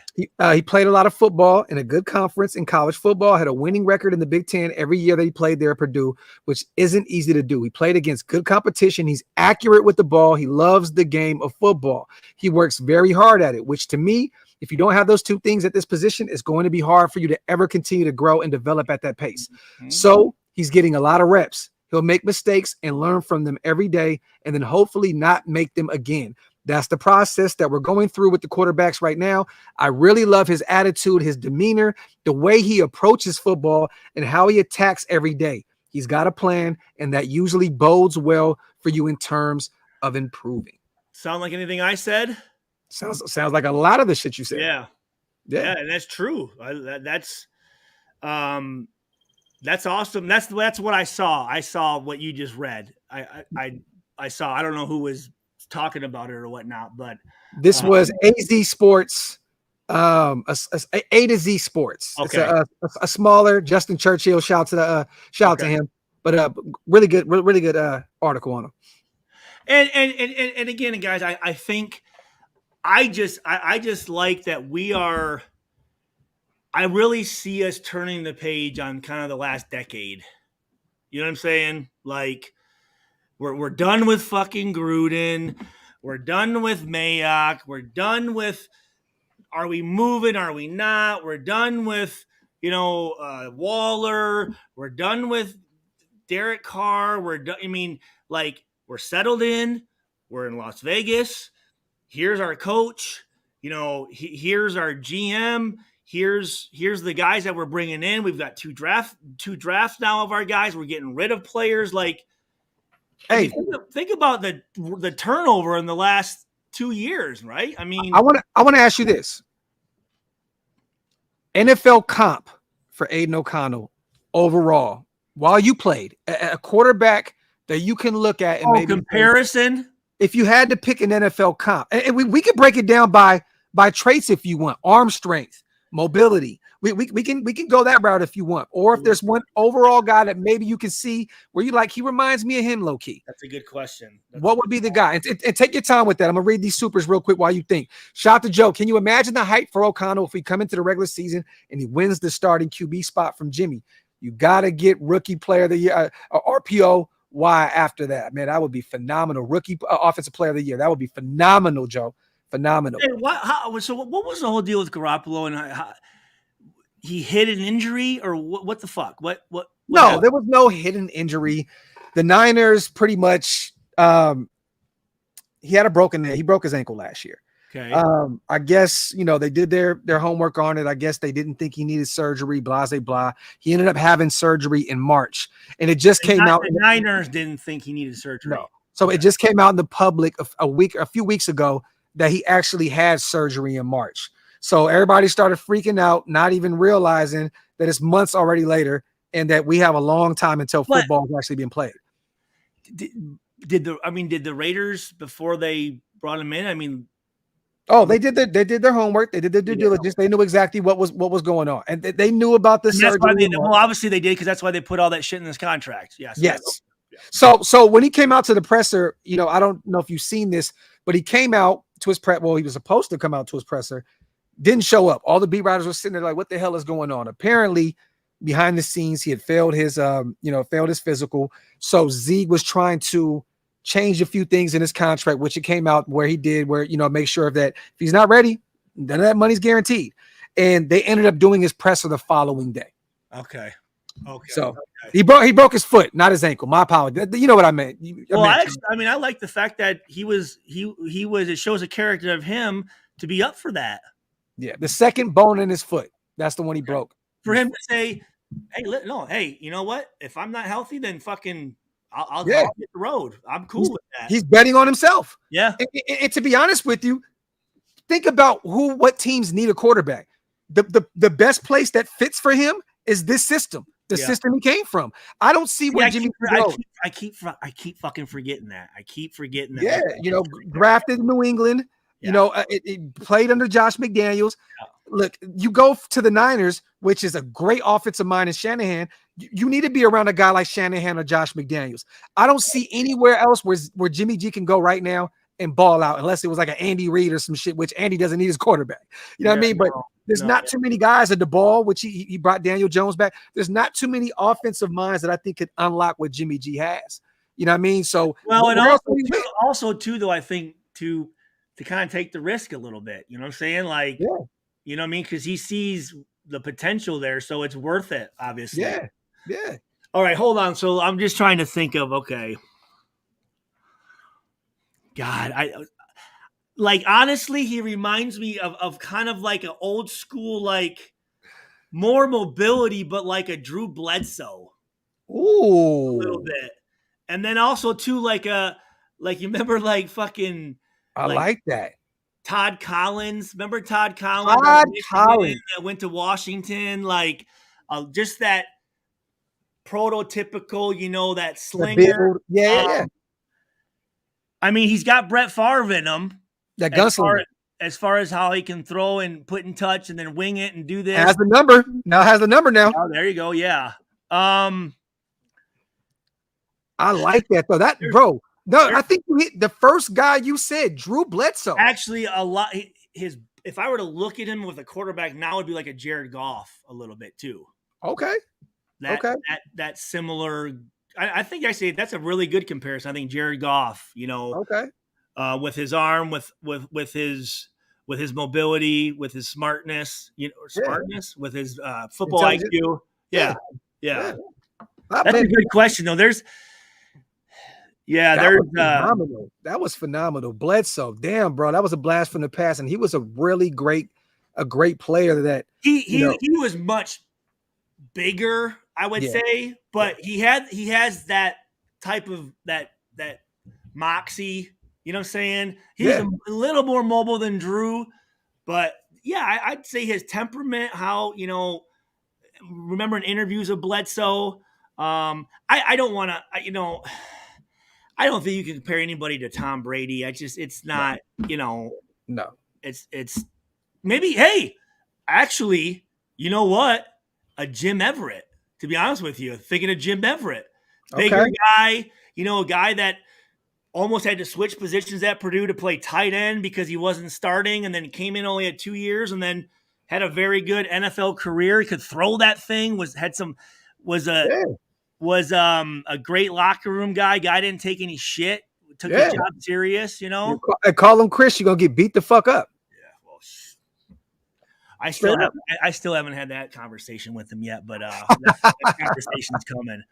He played a lot of football in a good conference in college football, had a winning record in the Big Ten every year that he played there at Purdue, which isn't easy to do. He played against good competition. He's accurate with the ball. He loves the game of football. He works very hard at it, which to me, if you don't have those two things at this position, it's going to be hard for you to ever continue to grow and develop at that pace. Mm-hmm. So he's getting a lot of reps. He'll make mistakes and learn from them every day, and then hopefully not make them again. That's the process that we're going through with the quarterbacks right now. I really love his attitude, his demeanor, the way he approaches football, and how he attacks every day. He's got a plan, and that usually bodes well for you in terms of improving. Sound like anything I said? Sounds like a lot of the shit you said. Yeah, and that's true. That's awesome. That's what I saw. I saw what you just read. I saw. I don't know who was talking about it or whatnot, but this was AZ Sports, A to Z Sports. Okay. It's a smaller Justin Churchill. Shout to him, but really good article on him. And again, guys, I think I just like that we are. I really see us turning the page on kind of the last decade. You know what I'm saying? Like, we're done with fucking Gruden. We're done with Mayock. We're done with, are we moving? Are we not? We're done with, Waller. We're done with Derek Carr. We're done. I mean, like, we're settled in. We're in Las Vegas. Here's our coach. Here's our GM. Here's the guys that we're bringing in. We've got two drafts now of our guys. We're getting rid of players. Like, hey, think about the turnover in the last 2 years, right? I mean, I want to ask you this: NFL comp for Aiden O'Connell overall, while you played, a quarterback that you can look at and maybe comparison. If you had to pick an NFL comp, and we could break it down by traits if you want, arm strength, mobility. We can go that route if you want, or if there's one overall guy that maybe you can see where you like, he reminds me of him low key. That's a good question. What would be the guy? And take your time with that. I'm gonna read these supers real quick while you think. Shout to Joe. Can you imagine the hype for O'Connell if we come into the regular season and he wins the starting QB spot from Jimmy? You gotta get rookie player of the year, RPO. Why after that, man? That would be phenomenal. Rookie offensive player of the year. That would be phenomenal, Joe. Phenomenal. Hey, what was the whole deal with Garoppolo and he hit an injury or what the fuck? What No, happened? there was no hidden injury. The Niners pretty much he had a broken knee. He broke his ankle last year. Okay. I guess, they did their homework on it. I guess they didn't think he needed surgery, blah, blah, blah. He ended up having surgery in March, and it just came out. The Niners didn't think he needed surgery. No. So It just came out in the public a few weeks ago that he actually had surgery in March. So everybody started freaking out, not even realizing that it's months already later and that we have a long time until football is actually being played. Did the Raiders, before they brought him in, they did their homework. They did their due diligence. They knew exactly what was going on, and they knew about the surgery. Obviously they did, because that's why they put all that shit in this contract. Yes. So when he came out to the presser, I don't know if you've seen this, but he came out to his press. Well, he was supposed to come out to his presser, didn't show up. All the beat writers were sitting there like, "What the hell is going on?" Apparently, behind the scenes, he had failed his physical. So Zeke was trying to change a few things in his contract, which it came out where he did, make sure that if he's not ready, none of that money's guaranteed. And they ended up doing his presser the following day. Okay. So he broke his foot, not his ankle. My apologies. You know what I meant. I like the fact that he was. It shows a character of him to be up for that. Yeah, the second bone in his foot. That's the one he broke. For him to say, "Hey, you know what? If I'm not healthy, then fucking I'll hit the road. I'm cool with that." He's betting on himself. Yeah. And to be honest with you, think about what teams need a quarterback. The best place that fits for him is this system. The system he came from. I don't see where Jimmy. I keep fucking forgetting that. I keep forgetting that. Yeah, drafted in New England. You know, it played under Josh McDaniels. Look, you go to the Niners, which is a great offensive mind in Shanahan. You need to be around a guy like Shanahan or Josh McDaniels. I don't see anywhere else where Jimmy G can go right now and ball out, unless it was like an Andy Reid or some shit, which Andy doesn't need his quarterback. You know what I mean? But there's not too many guys at the ball, which he brought Daniel Jones back. There's not too many offensive minds that I think could unlock what Jimmy G has. You know what I mean? So, well, and also too, though, I think to kind of take the risk a little bit. You know what I'm saying? Like, you know what I mean? Because he sees the potential there, so it's worth it, obviously. Yeah. All right, hold on. So I'm just trying to think of, okay. God, honestly, he reminds me of kind of like an old school, like more mobility, but like a Drew Bledsoe. Ooh. A little bit. And then also too, like you remember like fucking I like that. Todd Collins. Remember Todd Collins? That went to Washington, like just that prototypical, you know, that slinger. Yeah. I mean, he's got Brett Favre in him. That gunslinger. As far as how he can throw and put in touch and then wing it and do this. Has the number. Has the number now. Oh, there you go. Yeah. I like that though. That bro. No, I think you hit the first guy you said, Drew Bledsoe. Actually, a lot. If I were to look at him with a quarterback now, it'd be like a Jared Goff a little bit too. Okay. That similar. I think actually that's a really good comparison. I think Jared Goff, you know, with his arm, with his mobility, with his smartness, you know, with his football IQ. Yeah. That's a good question though. That was phenomenal. Bledsoe, damn, bro, that was a blast from the past, and he was a really great player. That he was much bigger, I would say, but he has that type of that moxie. You know what I'm saying? He's a little more mobile than Drew, but I'd say his temperament. How remember in interviews of Bledsoe. I don't want to. I don't think you can compare anybody to Tom Brady. It's not, no. It's maybe, hey, actually, you know what? A Jim Everett, to be honest with you. Thinking of Jim Everett. Bigger guy, a guy that almost had to switch positions at Purdue to play tight end because he wasn't starting, and then came in only at 2 years and then had a very good NFL career. He could throw that thing, was a great locker room guy. Guy didn't take any shit. Took his job serious, I call him Chris. You're gonna get beat the fuck up. Yeah, well, I still haven't had that conversation with him yet, but that conversation's coming.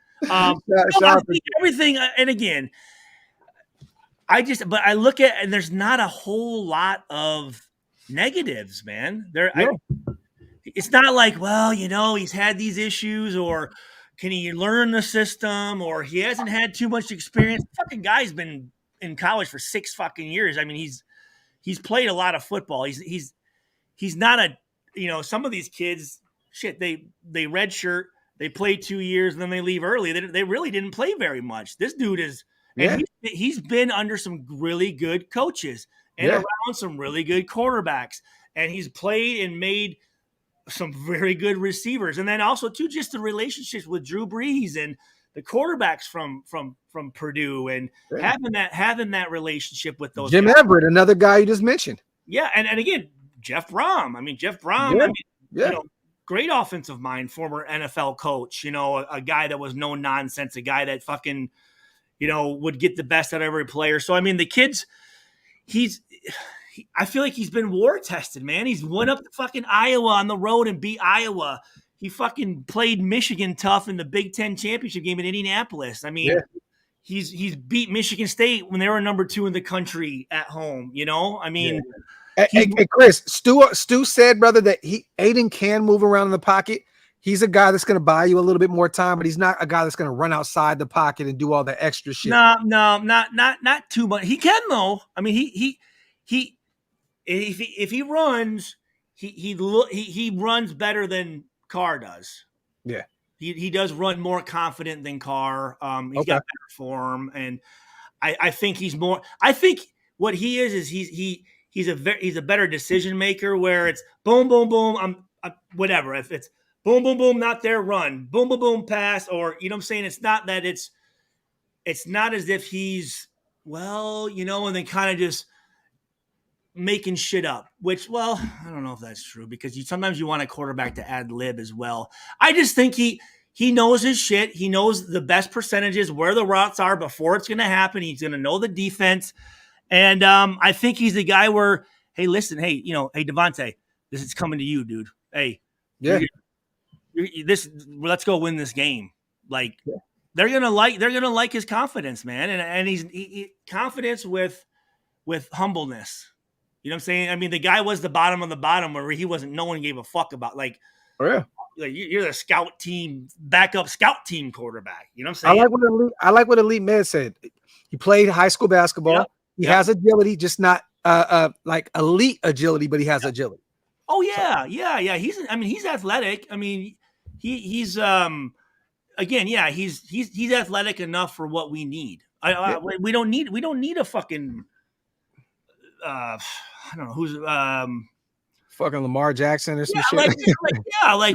Everything, and again, I look at, and there's not a whole lot of negatives, man. It's not like, well, he's had these issues, or can he learn the system, or he hasn't had too much experience. The fucking guy's been in college for 6 fucking years. I mean, he's played a lot of football. He's not a, some of these kids, shit, they redshirt, they play 2 years and then they leave early. They really didn't play very much. This dude and he's been under some really good coaches and around some really good quarterbacks, and he's played and made some very good receivers. And then also too, just the relationships with Drew Brees and the quarterbacks from Purdue, and having that relationship with those Jim guys. Everett, another guy you just mentioned. Yeah. And again, Jeff Brom. Great offensive mind, former NFL coach, a guy that was no nonsense, a guy that fucking, would get the best out of every player. So, I mean, the kids, I feel like he's been war tested, man. He's went up to fucking Iowa on the road and beat Iowa. He fucking played Michigan tough in the Big Ten championship game in Indianapolis. I mean, he's beat Michigan State when they were number 2 in the country at home. I mean, hey, Chris, Stu said, brother, that Aiden can move around in the pocket. He's a guy that's going to buy you a little bit more time, but he's not a guy that's going to run outside the pocket and do all the extra shit. No, not too much. He can though. I mean, he if he runs, he runs better than Carr does. Yeah, he does run more confident than Carr. He's got better form, and I think he's more. I think what he is he he's a better decision maker where it's boom, boom, boom. I'm whatever. If it's boom, boom, boom, not there, run, boom, boom, boom, pass, or you know what I'm saying? It's not that it's not as if he's and then kind of just making shit up, which, well, I don't know if that's true because sometimes you want a quarterback to ad lib as well. I just think he knows his shit. He knows the best percentages, where the routes are before it's going to happen. He's going to know the defense. And I think he's the guy where, hey, listen, hey, hey, Devontae, this is coming to you, dude. Hey, yeah, let's go win this game. Like, they're gonna like his confidence, man, and he's confidence with humbleness. You know what I'm saying? I mean, the guy was the bottom of the bottom where no one gave a fuck about, like, like you're the scout team, backup scout team quarterback. You know what I'm saying? I like what Elite Med said. He played high school basketball. Yep. He has agility, just not like elite agility, but he has agility. Oh yeah, yeah. He's athletic. I mean, he's again, yeah, he's athletic enough for what we need. We don't need a fucking I don't know who's fucking Lamar Jackson or some shit.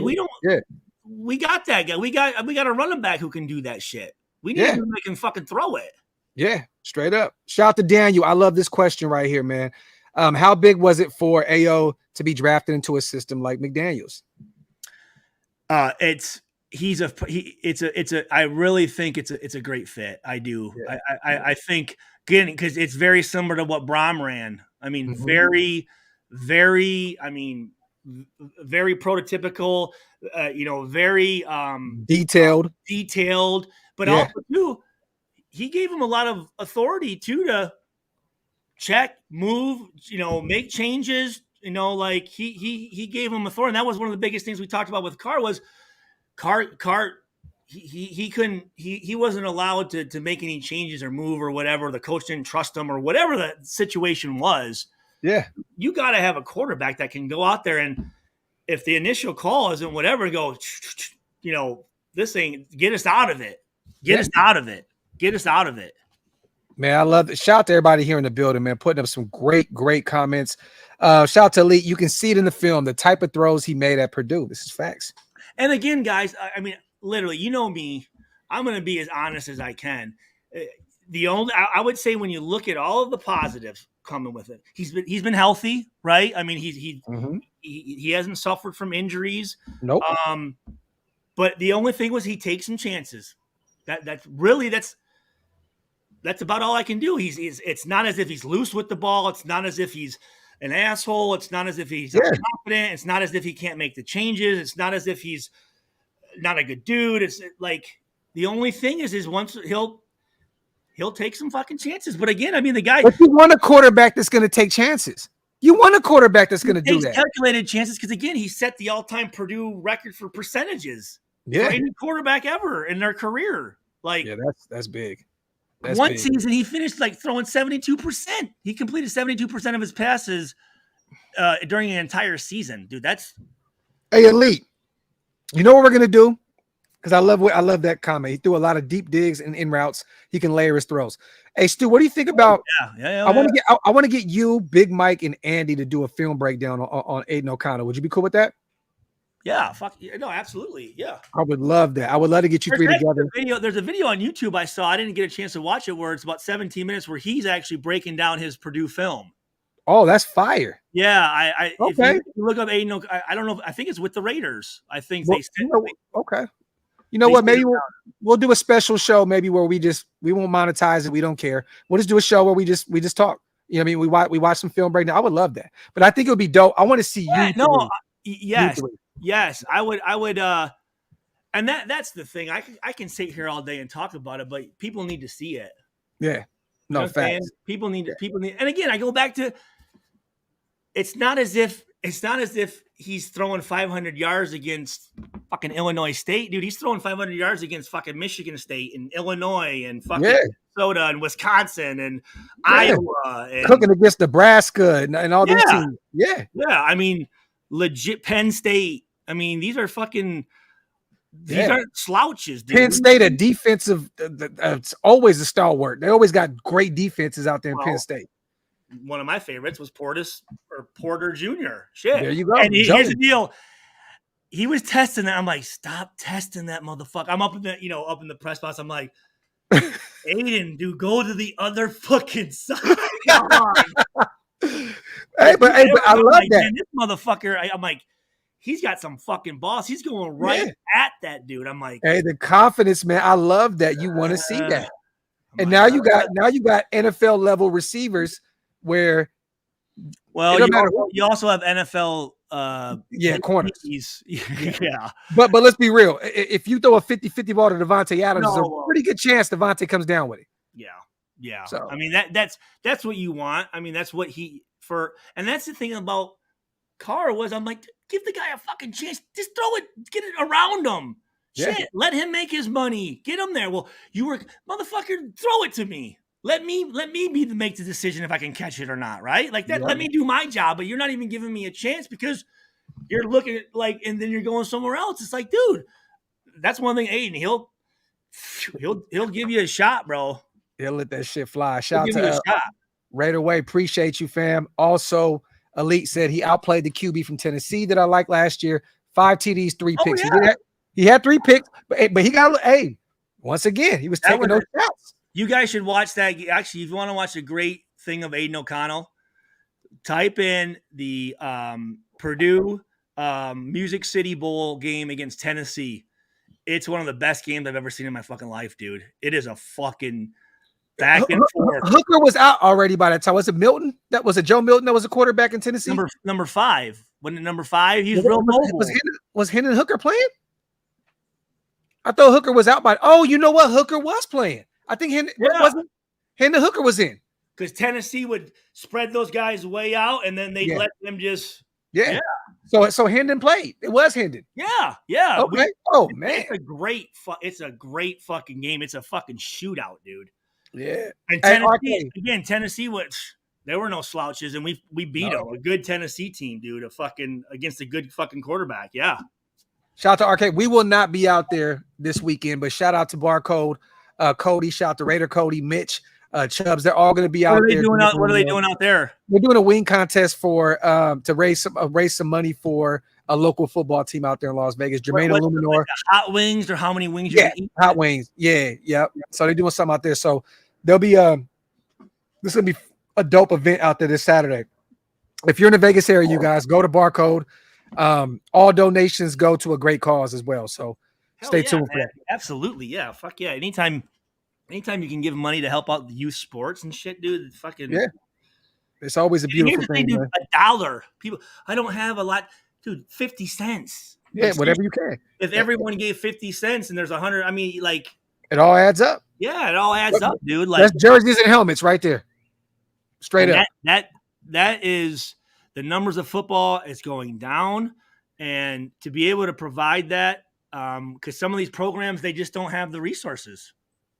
We don't. Yeah. We got that guy. We got a running back who can do that shit. We need him to can fucking throw it. Yeah, straight up. Shout out to Daniel. I love this question right here, man. How big was it for AO to be drafted into a system like McDaniel's? I really think it's a great fit. I do. Yeah. I think, again, because it's very similar to what Brom ran. I mean, very, very, very prototypical, very detailed, but also too, he gave him a lot of authority too to check, move, make changes, like he gave him authority. And that was one of the biggest things we talked about with Carr was Carr he couldn't, he wasn't allowed to make any changes or move or whatever. The coach didn't trust him or whatever the situation was. Yeah. You got to have a quarterback that can go out there and if the initial call isn't whatever, go, this thing, get us out of it. Get us out of it. Get us out of it. Man, I love it. Shout out to everybody here in the building, man, putting up some great comments. Shout out to Elite. You can see it in the film, the type of throws he made at Purdue. This is facts. And again, guys, I mean, literally, you know me, I'm going to be as honest as I can. I would say when you look at all of the positives coming with it, he's been healthy, right? I mean, he hasn't suffered from injuries. Nope. But the only thing was he takes some chances. That's about all I can do. It's not as if he's loose with the ball. It's not as if he's an asshole. It's not as if he's confident. It's not as if he can't make the changes. It's not as if he's not a good dude. It's like the only thing is once he'll take some fucking chances. But again, I mean, the guy. But you want a quarterback that's going to take chances. You want a quarterback that's going to do that. Calculated chances because again, he set the all-time Purdue record for percentages. Yeah. For any quarterback ever in their career. Like, yeah, that's big. One season he finished like throwing 72%. He completed 72% of his passes during an entire season. Dude, that's Hey, Elite. You know what we're gonna do? Because I love that comment. He threw a lot of deep digs and in routes. He can layer his throws. Hey, Stu, what do you think about? I want to get you, Big Mike, and Andy to do a film breakdown on Aiden O'Connell. Would you be cool with that? Yeah, no, absolutely. Yeah. I would love that. I would love to get you three together. There's a video on YouTube I saw. I didn't get a chance to watch it where it's about 17 minutes where he's actually breaking down his Purdue film. Oh, that's fire. Yeah. Okay. If you look up Aiden, I don't know. I think it's with the Raiders. I think okay. You know what? Maybe we'll do a special show maybe where we won't monetize it. We don't care. We'll just do a show where we just talk. You know what I mean? We watch some film breakdown. I would love that. But I think it would be dope. I want to see you. No, yes. Yes, I would, and that's the thing. I can sit here all day and talk about it, but people need to see it. Yeah, no facts. People need, and again, I go back to, it's not as if he's throwing 500 yards against fucking Illinois State, dude. He's throwing 500 yards against fucking Michigan State and Illinois and fucking Minnesota and Wisconsin and Iowa and cooking against Nebraska and all these teams. Yeah. I mean, legit Penn State. I mean, these are fucking. These aren't slouches, dude. Penn State, a defensive, it's always a stalwart. They always got great defenses out there in Penn State. one of my favorites was Porter Jr. Shit. There you go. And here's the deal. He was testing that. I'm like, stop testing that motherfucker. I'm up in the press box. I'm like, Aiden, dude, go to the other fucking side. Hey, but I love like, that. Man, this motherfucker. I'm like, he's got some fucking balls. He's going right at that dude. I'm like, hey, the confidence, man. I love that. You want to see that. And now you got NFL level receivers where. Well, you also have NFL. Corners. Yeah. But let's be real. If you throw a 50-50 ball to Devontae Adams, there's a pretty good chance Devontae comes down with it. Yeah. So I mean that's what you want. I mean that's what and that's the thing about Carr was I'm like, give the guy a fucking chance. Just throw it, get it around him. Yeah. Shit, let him make his money. Get him there. Well, you were motherfucker. Throw it to me. Let me make the decision if I can catch it or not. Right? Like that. Yeah. Let me do my job. But you're not even giving me a chance because you're looking at and then you're going somewhere else. It's like, dude, that's one thing. Aiden, he'll give you a shot, bro. He'll let that shit fly. Shout out to Raider Way. Appreciate you, fam. Also, Elite said he outplayed the QB from Tennessee that I liked last year. 5 TDs, 3 picks. Yeah. He had 3 picks, but he got once again, he was taking those shots. You guys should watch that. Actually, if you want to watch a great thing of Aiden O'Connell, type in the Purdue Music City Bowl game against Tennessee. It's one of the best games I've ever seen in my fucking life, dude. It is a fucking back and forth. Hooker was out already by that time. Was it Milton? That was Joe Milton that was a quarterback in Tennessee? Number 5. Wasn't it number 5? He's real mobile. Was Hendon Hooker playing? I thought Hooker was out by. Oh, you know what? Hooker was playing. I think Hendon Hooker was in. Because Tennessee would spread those guys way out, and then they'd let them just. Yeah. So Hendon played. It was Hendon. Yeah. Okay. Man, it's a great fucking game. It's a fucking shootout, dude. Yeah. And Tennessee there were no slouches, and we beat them. A good Tennessee team, dude. Against a good fucking quarterback. Yeah. Shout out to Arcade. We will not be out there this weekend, but shout out to Barcode, Cody. Shout out to Raider Cody, Mitch, Chubbs. They're all going to be out there. What are they doing out there? We're doing a wing contest for to raise some money for a local football team out there in Las Vegas. Jermaine Illuminor. Like hot wings or how many wings you can eat? Hot wings. Yeah. So they're doing something out there. So there'll be this is gonna be a dope event out there this Saturday. If you're in the Vegas area, you guys go to Barcode. All donations go to a great cause as well. So stay tuned for that. Absolutely. Yeah. Fuck yeah. Anytime you can give money to help out the youth sports and shit, dude, fucking it's always a beautiful thing. Dude, $1. People, I don't have a lot, dude. 50 cents. Yeah, whatever you can. If everyone gave 50 cents and there's 100, I mean, like it all adds up. Yeah, it all adds up, dude. Like that's jerseys and helmets right there. Straight up. That is the numbers of football is going down, and to be able to provide that, because some of these programs they just don't have the resources.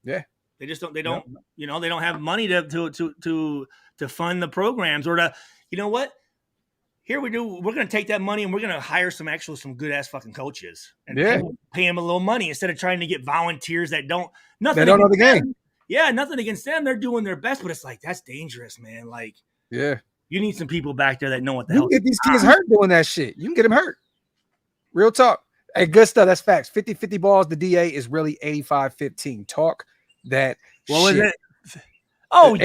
Yeah, they just don't. They don't. You know, they don't have money to fund the programs or to. You know what? Here we do. We're going to take that money and we're going to hire some good ass fucking coaches and pay them a little money instead of trying to get volunteers that don't know the game. Yeah, nothing against them. They're doing their best, but it's like that's dangerous, man. Like, you need some people back there that know what the hell. You get these kids hurt doing that shit. You can get them hurt. Real talk. Hey, good stuff. That's facts. 50-50 balls. The DA is really 85-15. Talk that. What was it? Oh,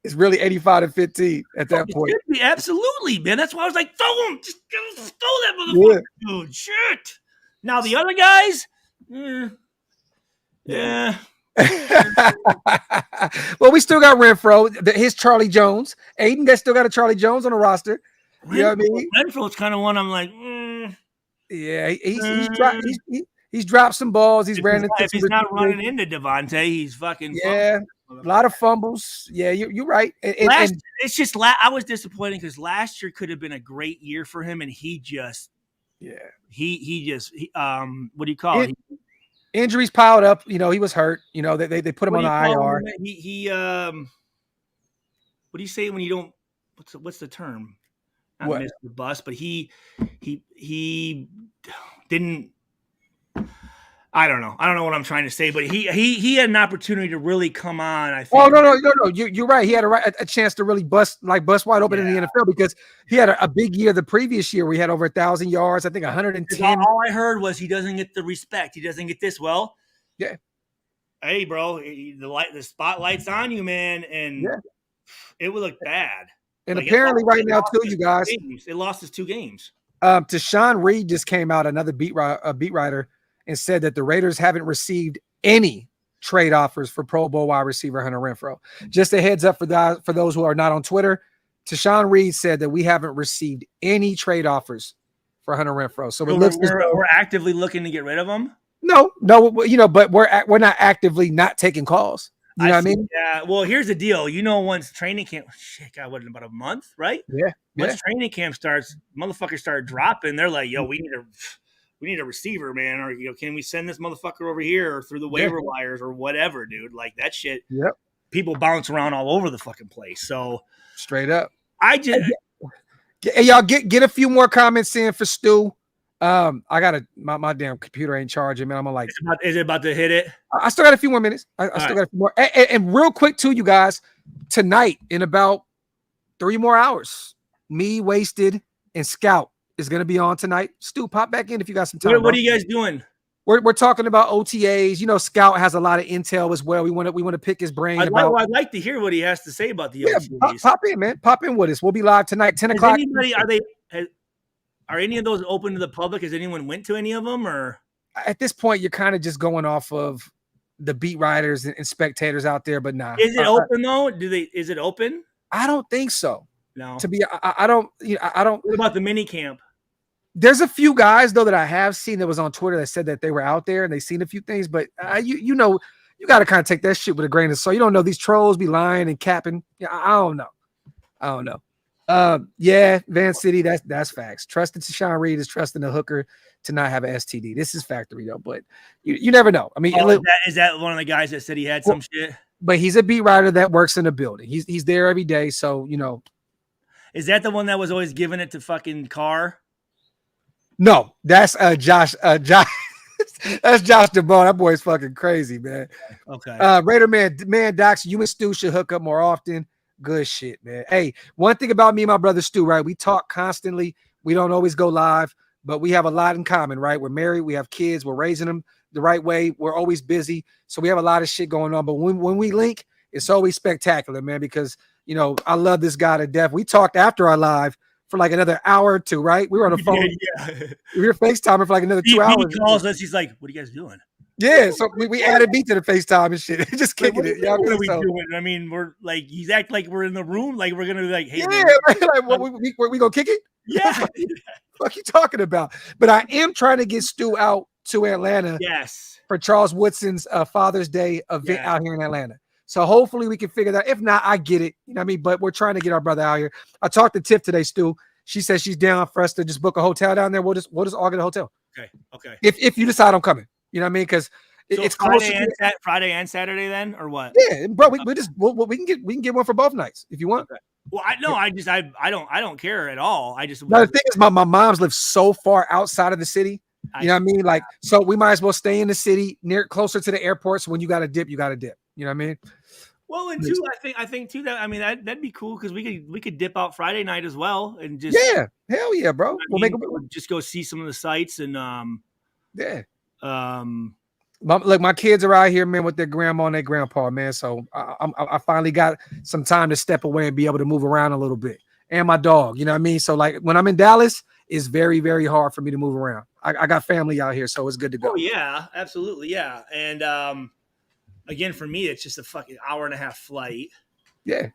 it's really 85-15 at that point. Absolutely, man. That's why I was like, throw him. Just throw that motherfucker, dude. Shit. Now the other guys, well, we still got Renfro. His Charlie Jones. Aiden, they still got a Charlie Jones on the roster. You know what I mean? Renfro's kind of one I'm like, yeah, he's dropped some balls. He's ran into. If he's not running into Devontae, he's fucking a lot of fumbles. Yeah, you're right. It's just I was disappointed because last year could have been a great year for him, and he just what do you call it? Injuries piled up. You know, he was hurt. You know, they put him on the IR. He what do you say when you don't? What's the term? Not miss the bus, but he didn't. I don't know. I don't know what I'm trying to say, but he had an opportunity to really come on. I Oh think. no. You're right. He had a chance to really bust wide open in the NFL because he had a big year the previous year. We had over 1,000 yards. I think 110. All I heard was he doesn't get the respect. He doesn't get this. Well, yeah. Hey, bro, the spotlight's on you, man, and it would look bad. And apparently, right now, too, you guys, they lost his 2 games. Tashawn Reed just came out, another beat writer, and said that the Raiders haven't received any trade offers for Pro Bowl wide receiver Hunter Renfrow. Just a heads up for those who are not on Twitter, Tashawn Reed said that we haven't received any trade offers for Hunter Renfrow. So we're actively looking to get rid of him. No, but we're not actively not taking calls. You know what I mean? Yeah. Well, here's the deal. Once training camp, God, what, in about a month, right? Yeah. Once training camp starts, motherfuckers start dropping. They're like, "Yo, we need a receiver, man, or can we send this motherfucker over here or through the waiver wires or whatever, dude?" Like that shit. Yep. People bounce around all over the fucking place. So straight up, hey, y'all get a few more comments in for Stu. I got my damn computer ain't charging, man. I'm gonna like. Is it about to hit it? I still got a few more minutes. I still got a few more. And real quick too, you guys. Tonight in about 3 more hours, me, Wasted, and Scout is gonna be on tonight. Stu, pop back in if you got some time. What are you guys doing? We're talking about OTAs. Scout has a lot of intel as well. We want to pick his brain. I'd like to hear what he has to say about the OTAs. Pop in, man. Pop in with us. We'll be live tonight, 10 o'clock. Are any of those open to the public? Has anyone went to any of them? Or at this point, you're kind of just going off of the beat writers and spectators out there. But nah, is it open though? Is it open? I don't think so. No. I don't. What about the mini camp? There's a few guys though that I have seen that was on Twitter that said that they were out there and they seen a few things. But you got to kind of take that shit with a grain of salt. You don't know, these trolls be lying and capping. Yeah, I don't know. Yeah, Van City, that's facts. Trusting Tashawn Reed is trusting the hooker to not have an STD. This is factory though, but you never know. I mean, is that one of the guys that said he had some shit? But he's a beat writer that works in a building. He's there every day, so Is that the one that was always giving it to fucking Carr? No, that's Josh. Josh. That's Josh DeBone. That boy's fucking crazy, man. Okay. Raider man, Docs, you and Stu should hook up more often. Good shit, man. Hey, one thing about me and my brother Stu, right? We talk constantly. We don't always go live, but we have a lot in common, right? We're married. We have kids. We're raising them the right way. We're always busy. So we have a lot of shit going on. But when we link, it's always spectacular, man, because, I love this guy to death. We talked after our live for like another hour or two, right? We were on the phone. Yeah. We were FaceTiming for like another 2 hours. He calls us. He's like, "What are you guys doing?" Yeah, so we added beat to the FaceTime and shit. Just kicking it. What are we doing? I mean, we're like, he's acting like we're in the room, like we're gonna be like, "Hey, yeah, like, we gonna kick it?" Yeah. What you talking about? But I am trying to get Stu out to Atlanta. Yes. For Charles Woodson's Father's Day event out here in Atlanta. So hopefully we can figure that. If not, I get it. You know what I mean? But we're trying to get our brother out here. I talked to Tiff today, Stu. She says she's down for us to just book a hotel down there. We'll just all get a hotel. Okay. If you decide I'm coming, you know what I mean? Because it's Friday and Saturday then, or what? Yeah, bro. We can get one for both nights if you want. Okay. Well, I don't care at all. I just the thing is, my moms live so far outside of the city. You know what I mean? Like, so we might as well stay in the city, closer to the airport. So when you got to dip, you got to dip. You know what I mean? Well, and two, I think too that that'd be cool because we could dip out Friday night as well and just hell yeah, bro. We'll just go see some of the sights and my kids are out here, man, with their grandma and their grandpa, man. So I finally got some time to step away and be able to move around a little bit. And my dog, you know what I mean? So like when I'm in Dallas, it's very, very hard for me to move around. I got family out here, so it's good to go. Oh yeah, absolutely, yeah. And again, for me, it's just a fucking hour and a half flight. Yeah.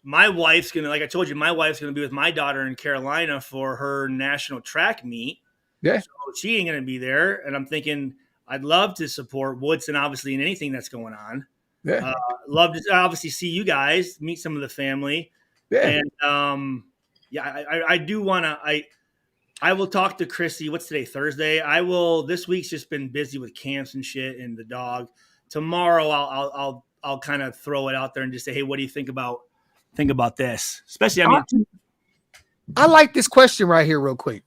My wife's gonna, like I told you, my wife's gonna be with my daughter in Carolina for her national track meet. Yeah. So she ain't gonna be there, and I'm thinking I'd love to support Woodson, obviously, in anything that's going on. Yeah. Love to obviously see you guys, meet some of the family. Yeah. And I do want to. I will talk to Chrissy. What's today? Thursday. This week's just been busy with camps and shit and the dog. Tomorrow I'll kind of throw it out there and just say, hey, what do you think about this? Especially, I like this question right here real quick.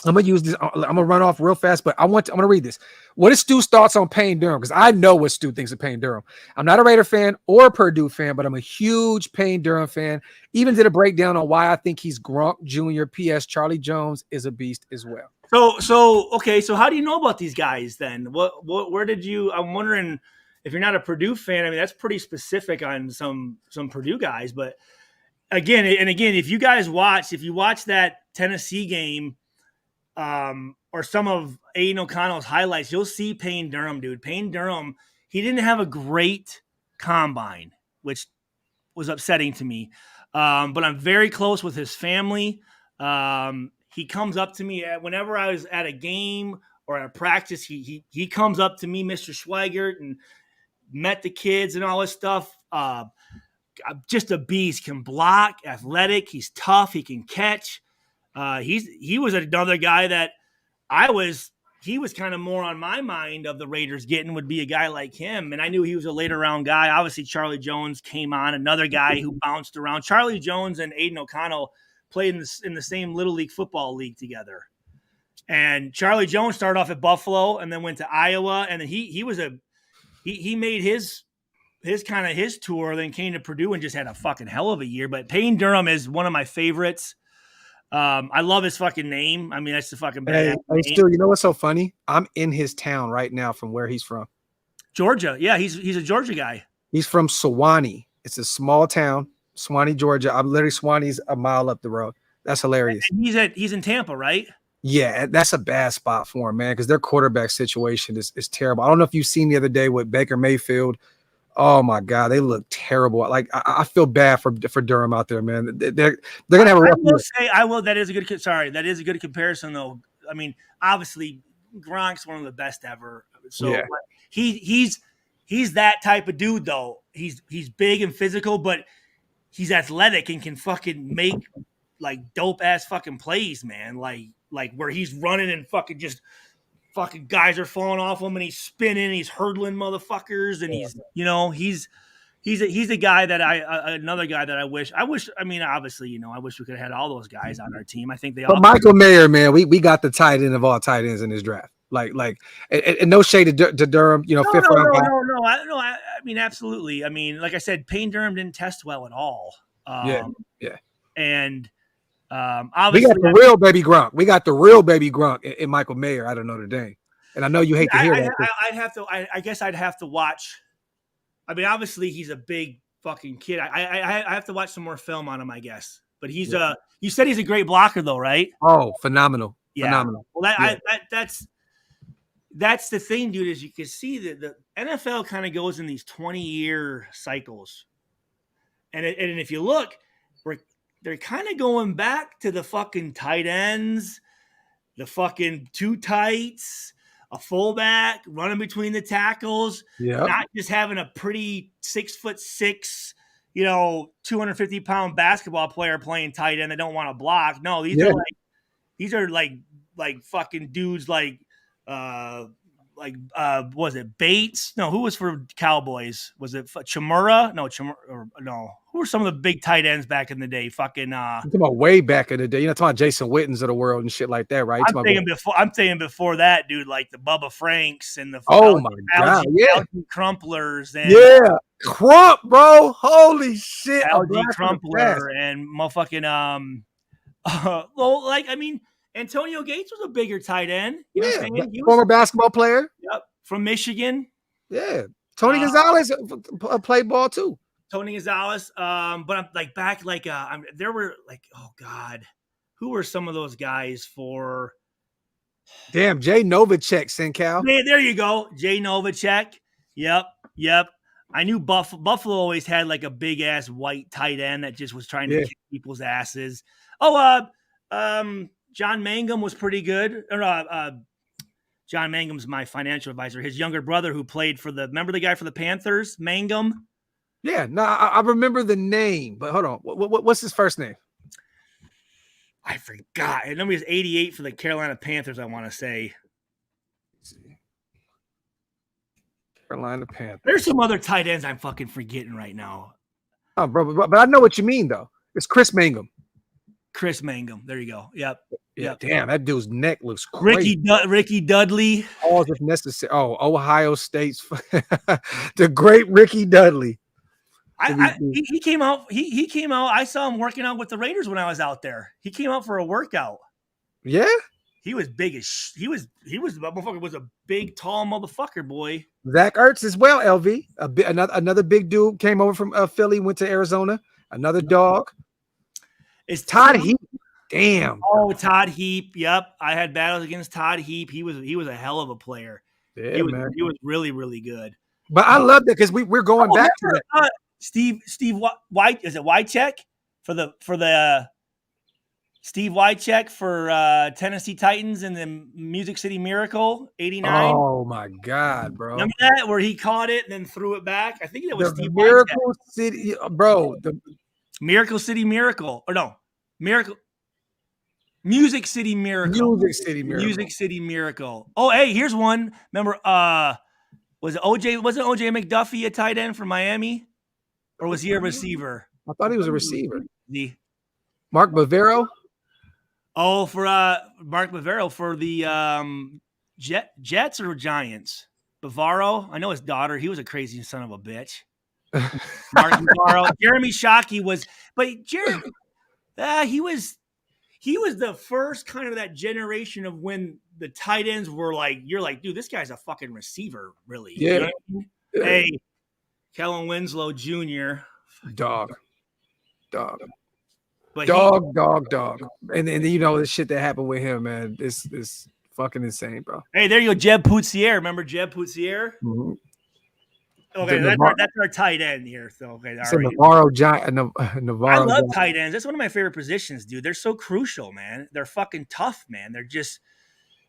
I'm gonna use this. I'm gonna run off real fast, but I'm gonna read this. What is Stu's thoughts on Payne Durham? Because I know what Stu thinks of Payne Durham. I'm not a Raider fan or a Purdue fan, but I'm a huge Payne Durham fan. Even did a breakdown on why I think he's Gronk Jr. P.S. Charlie Jones is a beast as well. Okay. So how do you know about these guys then? Where did you? I'm wondering if you're not a Purdue fan. I mean, that's pretty specific on some Purdue guys. But again, if you guys if you watch that Tennessee game, or some of Aiden O'Connell's highlights, you'll see Payne Durham, dude. Payne Durham, he didn't have a great combine, which was upsetting to me. But I'm very close with his family. He comes up to me whenever I was at a game or at a practice. He comes up to me, Mr. Schweigert, and met the kids and all this stuff. Just a beast. Can block, athletic. He's tough. He can catch. He was another guy that he was kind of more on my mind of the Raiders getting would be a guy like him. And I knew he was a later round guy. Obviously, Charlie Jones came on, another guy who bounced around. Charlie Jones and Aiden O'Connell played in the same Little League football league together. And Charlie Jones started off at Buffalo and then went to Iowa. And then he made his tour, then came to Purdue and just had a fucking hell of a year. But Payne Durham is one of my favorites. I love his fucking name. I mean, that's the fucking bad. Hey, Stu, you know what's so funny? I'm in his town right now from where he's from. Georgia. Yeah, he's a Georgia guy. He's from Sewanee. It's a small town, Sewanee, Georgia. I'm literally Sewanee's a mile up the road. That's hilarious. And he's in Tampa, right? Yeah, that's a bad spot for him, man, because their quarterback situation is terrible. I don't know if you've seen the other day with Baker Mayfield. Oh my God, they look terrible. Like I feel bad for Durham out there, man. They're gonna have a rough year. I will. That is a good comparison, though. I mean, obviously, Gronk's one of the best ever. So yeah. he's that type of dude, though. He's big and physical, but he's athletic and can fucking make like dope ass fucking plays, man. Like where he's running and fucking just. Fucking guys are falling off him and he's spinning, he's hurdling motherfuckers, and he's a guy that another guy that I wish. I mean, obviously, I wish we could have had all those guys on our team. I think they all. But Michael Mayer, man, we got the tight end of all tight ends in this draft. Like, and no shade to Durham, fifth round. No. I mean, absolutely. I mean, like I said, Payne Durham didn't test well at all. Yeah. And. Obviously, we got the real baby Gronk. We got the real baby Gronk in Michael Mayer out of Notre Dame, and I know you hate to hear that. I guess I'd have to watch. I mean, obviously, he's a big fucking kid. I have to watch some more film on him, I guess. But he's you said he's a great blocker, though, right? Oh, phenomenal! Yeah. Phenomenal. Well, that's the thing, dude. Is you can see that the NFL kind of goes in these 20-year cycles, and if you look, they're kind of going back to the fucking tight ends, the fucking two tights, a fullback running between the tackles, not just having a pretty 6'6", 250-pound basketball player playing tight end that don't want to block. No, these are like fucking dudes was it Bates? No, who was for Cowboys? Was it Chimura? No. Who were some of the big tight ends back in the day? Fucking you're talking about way back in the day. You're not talking about Jason Wittens of the world and shit like that, right? I'm thinking before that, dude, like the Bubba Franks and the Algie Crumplers and Crump, bro. Holy shit. Algie Crumpler and motherfucking Antonio Gates was a bigger tight end. You know what I'm saying? Former basketball player. Yep, from Michigan. Yeah, Tony Gonzalez played ball too. Tony Gonzalez. But I'm like back, there were oh God, who were some of those guys for? Damn, Jay Novacek, Sencal. Yeah, there you go, Jay Novacek. Yep. I knew Buffalo always had like a big ass white tight end that just was trying to kick people's asses. John Mangum was pretty good. John Mangum's my financial advisor. His younger brother who played remember the guy for the Panthers, Mangum? Yeah, no, I remember the name, but hold on. What's his first name? I forgot. His number is 88 for the Carolina Panthers, I want to say. Carolina Panthers. There's some other tight ends I'm fucking forgetting right now. Oh, bro, but I know what you mean, though. It's Chris Mangum. Chris Mangum. There you go. Yep. Yeah, Yep. damn, that dude's neck looks crazy. Ricky Dudley. Pause if necessary. Oh, Ohio State's the great Ricky Dudley. He came out. He came out. I saw him working out with the Raiders when I was out there. He came out for a workout. Yeah, he was big as he was. That motherfucker was a big, tall motherfucker, boy. Zach Ertz as well. LV, another big dude came over from Philly, went to Arizona. Another dog. It's Todd Heap. Damn. Oh, Todd Heap. Yep, I had battles against Todd Heap. He was a hell of a player. Yeah, man. He was really, really good. But I love that because we're going back to that. Steve White, is it Wycheck for the Steve Wycheck for Tennessee Titans and the Music City Miracle 89. Oh my God, bro! Remember that where he caught it and then threw it back? I think it was Steve Miracle Wycheck. City, bro. The Miracle City Miracle, or no, Music City Miracle. Music City Miracle. Oh, hey, here's one. Remember, wasn't OJ McDuffie a tight end for Miami? Or was he a receiver? I thought he was a receiver. Mark Bavaro? Oh, for Mark Bavaro for the Jets or Giants? Bavaro? I know his daughter. He was a crazy son of a bitch. Mark Bavaro. Jeremy Shockey was, but Jeremy, he was the first kind of that generation of when the tight ends were like, you're like, dude, this guy's a fucking receiver, really. Yeah. You know what I mean? Hey, Kellen Winslow Jr. Dog. But dog. And you know the shit that happened with him, man. It's fucking insane, bro. Hey, there you go, Jeb Poussiere. Remember Jeb Poussiere? Mm-hmm. Okay, that's our tight end here. So okay, Navarro. I love tight ends. That's one of my favorite positions, dude. They're so crucial, man. They're fucking tough, man. They're just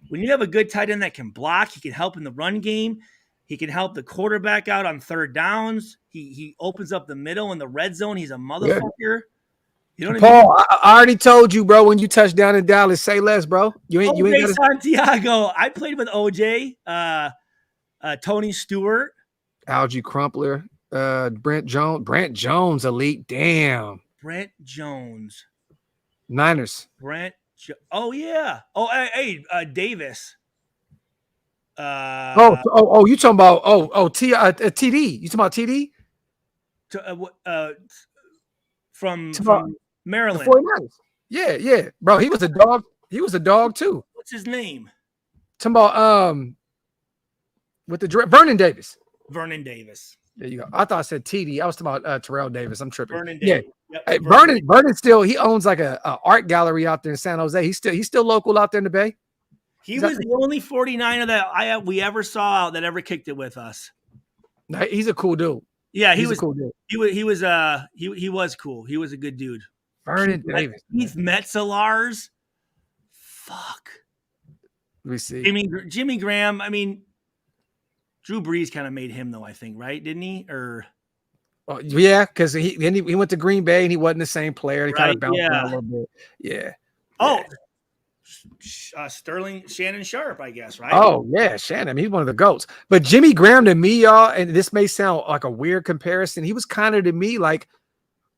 when you have a good tight end that can block, he can help in the run game. He can help the quarterback out on third downs. He opens up the middle in the red zone. He's a motherfucker. Yeah. You know what Paul, I mean? I already told you, bro, when you touch down in Dallas, say less, bro. You ain't gotta... Santiago. I played with OJ, Tony Stewart, Algie Crumpler, Brent Jones, elite. Damn. Brent Jones. Niners. Oh, yeah. Oh, hey, Davis. You talking about TD? You talking about TD? From Maryland. Yeah, bro. He was a dog. He was a dog too. What's his name? Talking about with the Vernon Davis. Vernon Davis. There you go. I thought I said TD. I was talking about Terrell Davis. I'm tripping. Vernon Davis. Yeah. Yep, hey, Vernon still he owns like a art gallery out there in San Jose. He's still local out there in the Bay. He was the only 49er that we ever saw out that ever kicked it with us. He's a cool dude. Yeah, he was a cool dude. He was cool. He was a good dude. Vernon Davis. Keith Metzelars. Fuck. Let me see. Jimmy Graham. I mean, Drew Brees kind of made him though. I think, right? Didn't he? Or yeah, because he went to Green Bay and he wasn't the same player. He kind of bounced out a little bit. Yeah. Oh. Shannon Sharp, I guess, right? Oh, yeah, Shannon. I mean, he's one of the GOATs. But Jimmy Graham to me, y'all, and this may sound like a weird comparison, he was kind of to me like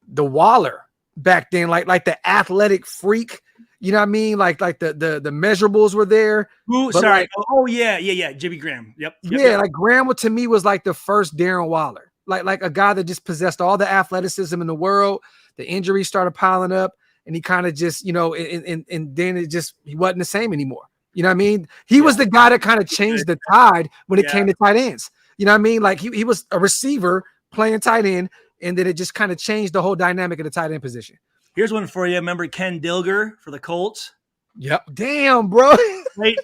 the Waller back then, like the athletic freak. You know what I mean? Like the measurables were there. Sorry. Yeah. Jimmy Graham. Yep. Like Graham to me was like the first Darren Waller. Like a guy that just possessed all the athleticism in the world. The injuries started piling up. And he kind of just, you know, and then he wasn't the same anymore. You know what I mean? He was the guy that kind of changed the tide when it came to tight ends. You know what I mean? Like he was a receiver playing tight end, and then it just kind of changed the whole dynamic of the tight end position. Here's one for you. Remember Ken Dilger for the Colts? Yep. Damn, bro.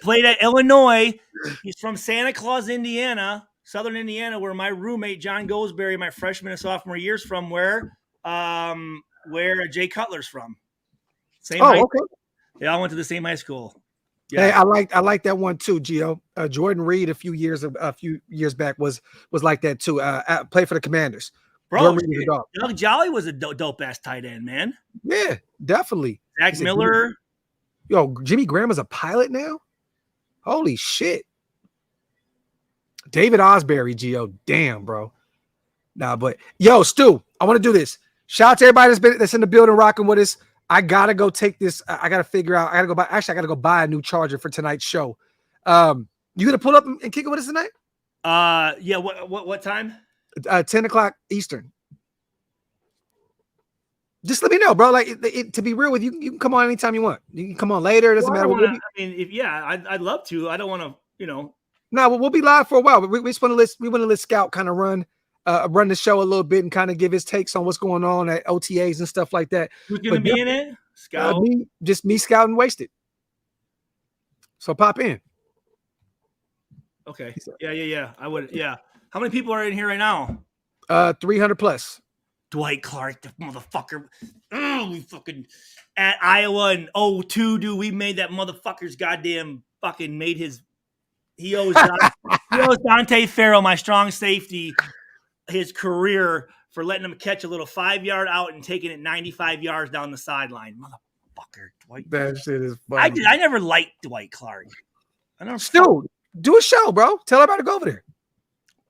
Played at Illinois. He's from Santa Claus, Indiana, Southern Indiana, where my roommate John Goldsberry, my freshman and sophomore years from, where Jay Cutler's from. Same high school. Okay. They all went to the same high school. Yeah. Hey, I like that one too, Gio. Jordan Reed a few years back was like that too. Played for the Commanders. Bro, Doug Jolly was a dope ass tight end, man. Yeah, definitely. Zach Miller. Yo, Jimmy Graham is a pilot now? Holy shit. David Osbury, Gio. Damn, bro. Nah, but yo, Stu, I want to do this. Shout out to everybody that's in the building rocking with us. I gotta go take this. I gotta figure out. I gotta go buy. Actually, I gotta go buy a new charger for tonight's show. You gonna pull up and kick it with us tonight? Yeah. What time? 10 o'clock Eastern. Just let me know, bro. Like, to be real with you, you can come on anytime you want. You can come on later. It doesn't matter. I'd love to. I don't want to, No, we'll be live for a while. But we just want to let Scout kind of run the show a little bit and kind of give his takes on what's going on at OTAs and stuff like that. Who's going to be in it? Scout? Me, Scout, and Wasted. So pop in. Okay. Yeah. I would. Yeah. How many people are in here right now? 300 plus. Dwight Clark, the motherfucker. We fucking at Iowa in 02, dude. We made that motherfucker's goddamn fucking made his. He owes Dante Farrell, my strong safety, his career for letting him catch a little 5-yard out and taking it 95 yards down the sideline. Motherfucker, Dwight. That shit is funny. I never liked Dwight Clark. I don't. Dude, do a show, bro. Tell everybody to go over there.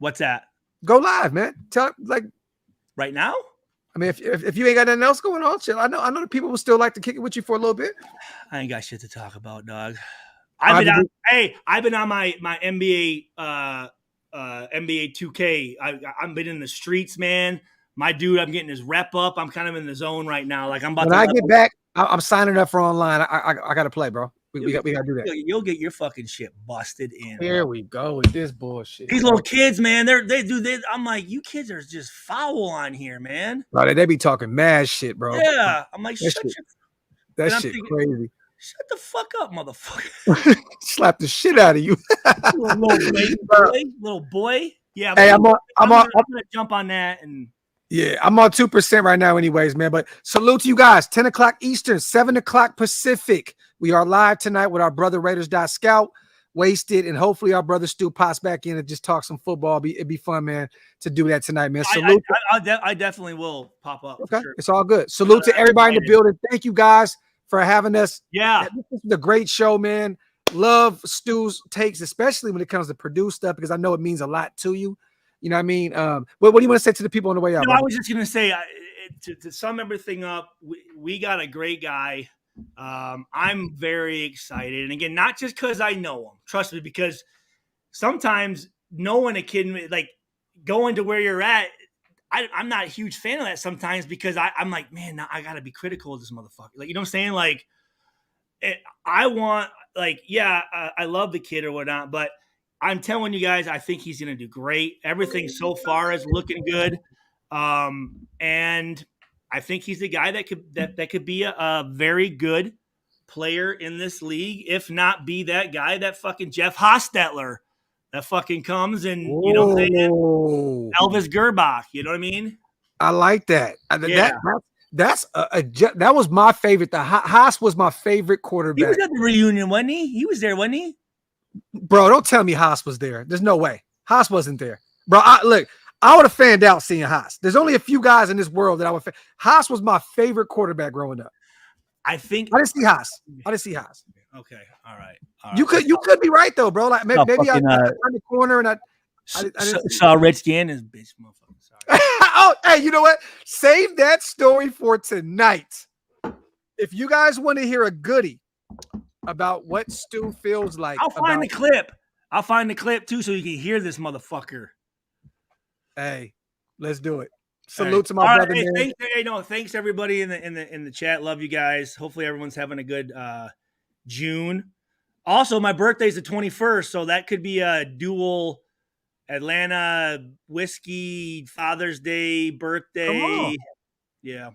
What's that? Go live, man. Tell right now. I mean, if you ain't got nothing else going on, chill. I know the people will still like to kick it with you for a little bit. I ain't got shit to talk about, dog. I've been on my NBA NBA 2K. I've been in the streets, man. My dude, I'm getting his rep up. I'm kind of in the zone right now. Like I'm about. When I get back, I'm signing up for online. I got to play, bro. We got to do that. You'll get your fucking shit busted in. Here we go with this bullshit. These little kids, man, I'm like, you kids are just foul on here, man. Bro, they be talking mad shit, bro. Yeah, I'm like, that shit crazy. Shut the fuck up, motherfucker. Slap the shit out of you. little boy. Yeah. Hey, I'm gonna jump on that and. Yeah, I'm on 2% right now anyways, man. But salute to you guys. 10 o'clock Eastern, 7 o'clock Pacific. We are live tonight with our brother Raiders.Scout, Wasted, and hopefully our brother Stu pops back in and just talk some football. It'd be fun, man, to do that tonight, man. Salute. I definitely will pop up. Okay, sure. It's all good. Salute to everybody in the building. Thank you guys for having us. Yeah. This is a great show, man. Love Stu's takes, especially when it comes to Purdue stuff, because I know it means a lot to you. You know what I mean? What do you want to say to the people on the way out? I was just going to say, to sum everything up, we got a great guy. I'm very excited. And again, not just because I know him. Trust me, because sometimes knowing a kid, like going to where you're at, I'm not a huge fan of that sometimes because I'm like, man, now I got to be critical of this motherfucker. Like, you know what I'm saying? Like, I want, like, yeah, I love the kid or whatnot, but I'm telling you guys, I think he's going to do great. Everything so far is looking good. And I think he's the guy that could be a very good player in this league, if not be that guy that fucking Jeff Hostetler that fucking comes and, you know, Elvis Gerbach, you know what I mean? I like that. Yeah. That was my favorite. The Haas was my favorite quarterback. He was at the reunion, wasn't he? He was there, wasn't he? Bro, don't tell me Haas was there. There's no way. Haas wasn't there. Bro, I would have fanned out seeing Haas. There's only a few guys in this world that I would Haas was my favorite quarterback growing up. I didn't see Haas. Okay. All right. You could be right though, bro. Like maybe I turned the corner and I saw Red Scan as bitch motherfucker. Sorry. Oh, hey, you know what? Save that story for tonight. If you guys want to hear a goodie about what Stu feels like. I'll find the clip. I'll find the clip too so you can hear this motherfucker. Hey, let's do it. Salute to my brother, man. Thanks everybody in the chat. Love you guys. Hopefully everyone's having a good June. Also, my birthday's the 21st, so that could be a dual Atlanta whiskey Father's Day birthday. Yeah.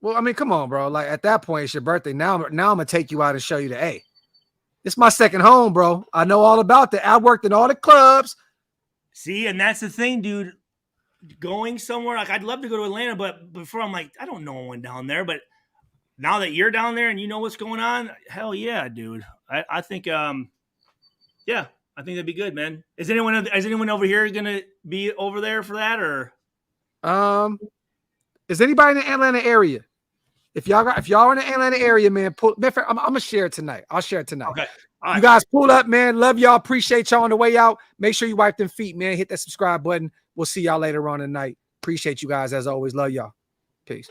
Well, I mean, come on, bro. Like at that point, it's your birthday. Now I'm gonna take you out and show you the A. It's my second home, bro. I know all about that. I worked in all the clubs. See, and that's the thing, dude. Going somewhere, like I'd love to go to Atlanta, but before I'm like, I don't know one down there. But now that you're down there and you know what's going on, hell yeah, dude. I think, yeah, I think that'd be good, man. Is anyone over here gonna be over there for that, or? Is anybody in the Atlanta area? If y'all are in the Atlanta area, man, I'm gonna share it tonight. I'll share it tonight. Okay. Right. You guys pull up, man. Love y'all. Appreciate y'all on the way out. Make sure you wipe them feet, man. Hit that subscribe button. We'll see y'all later on tonight. Appreciate you guys as always. Love y'all. Peace.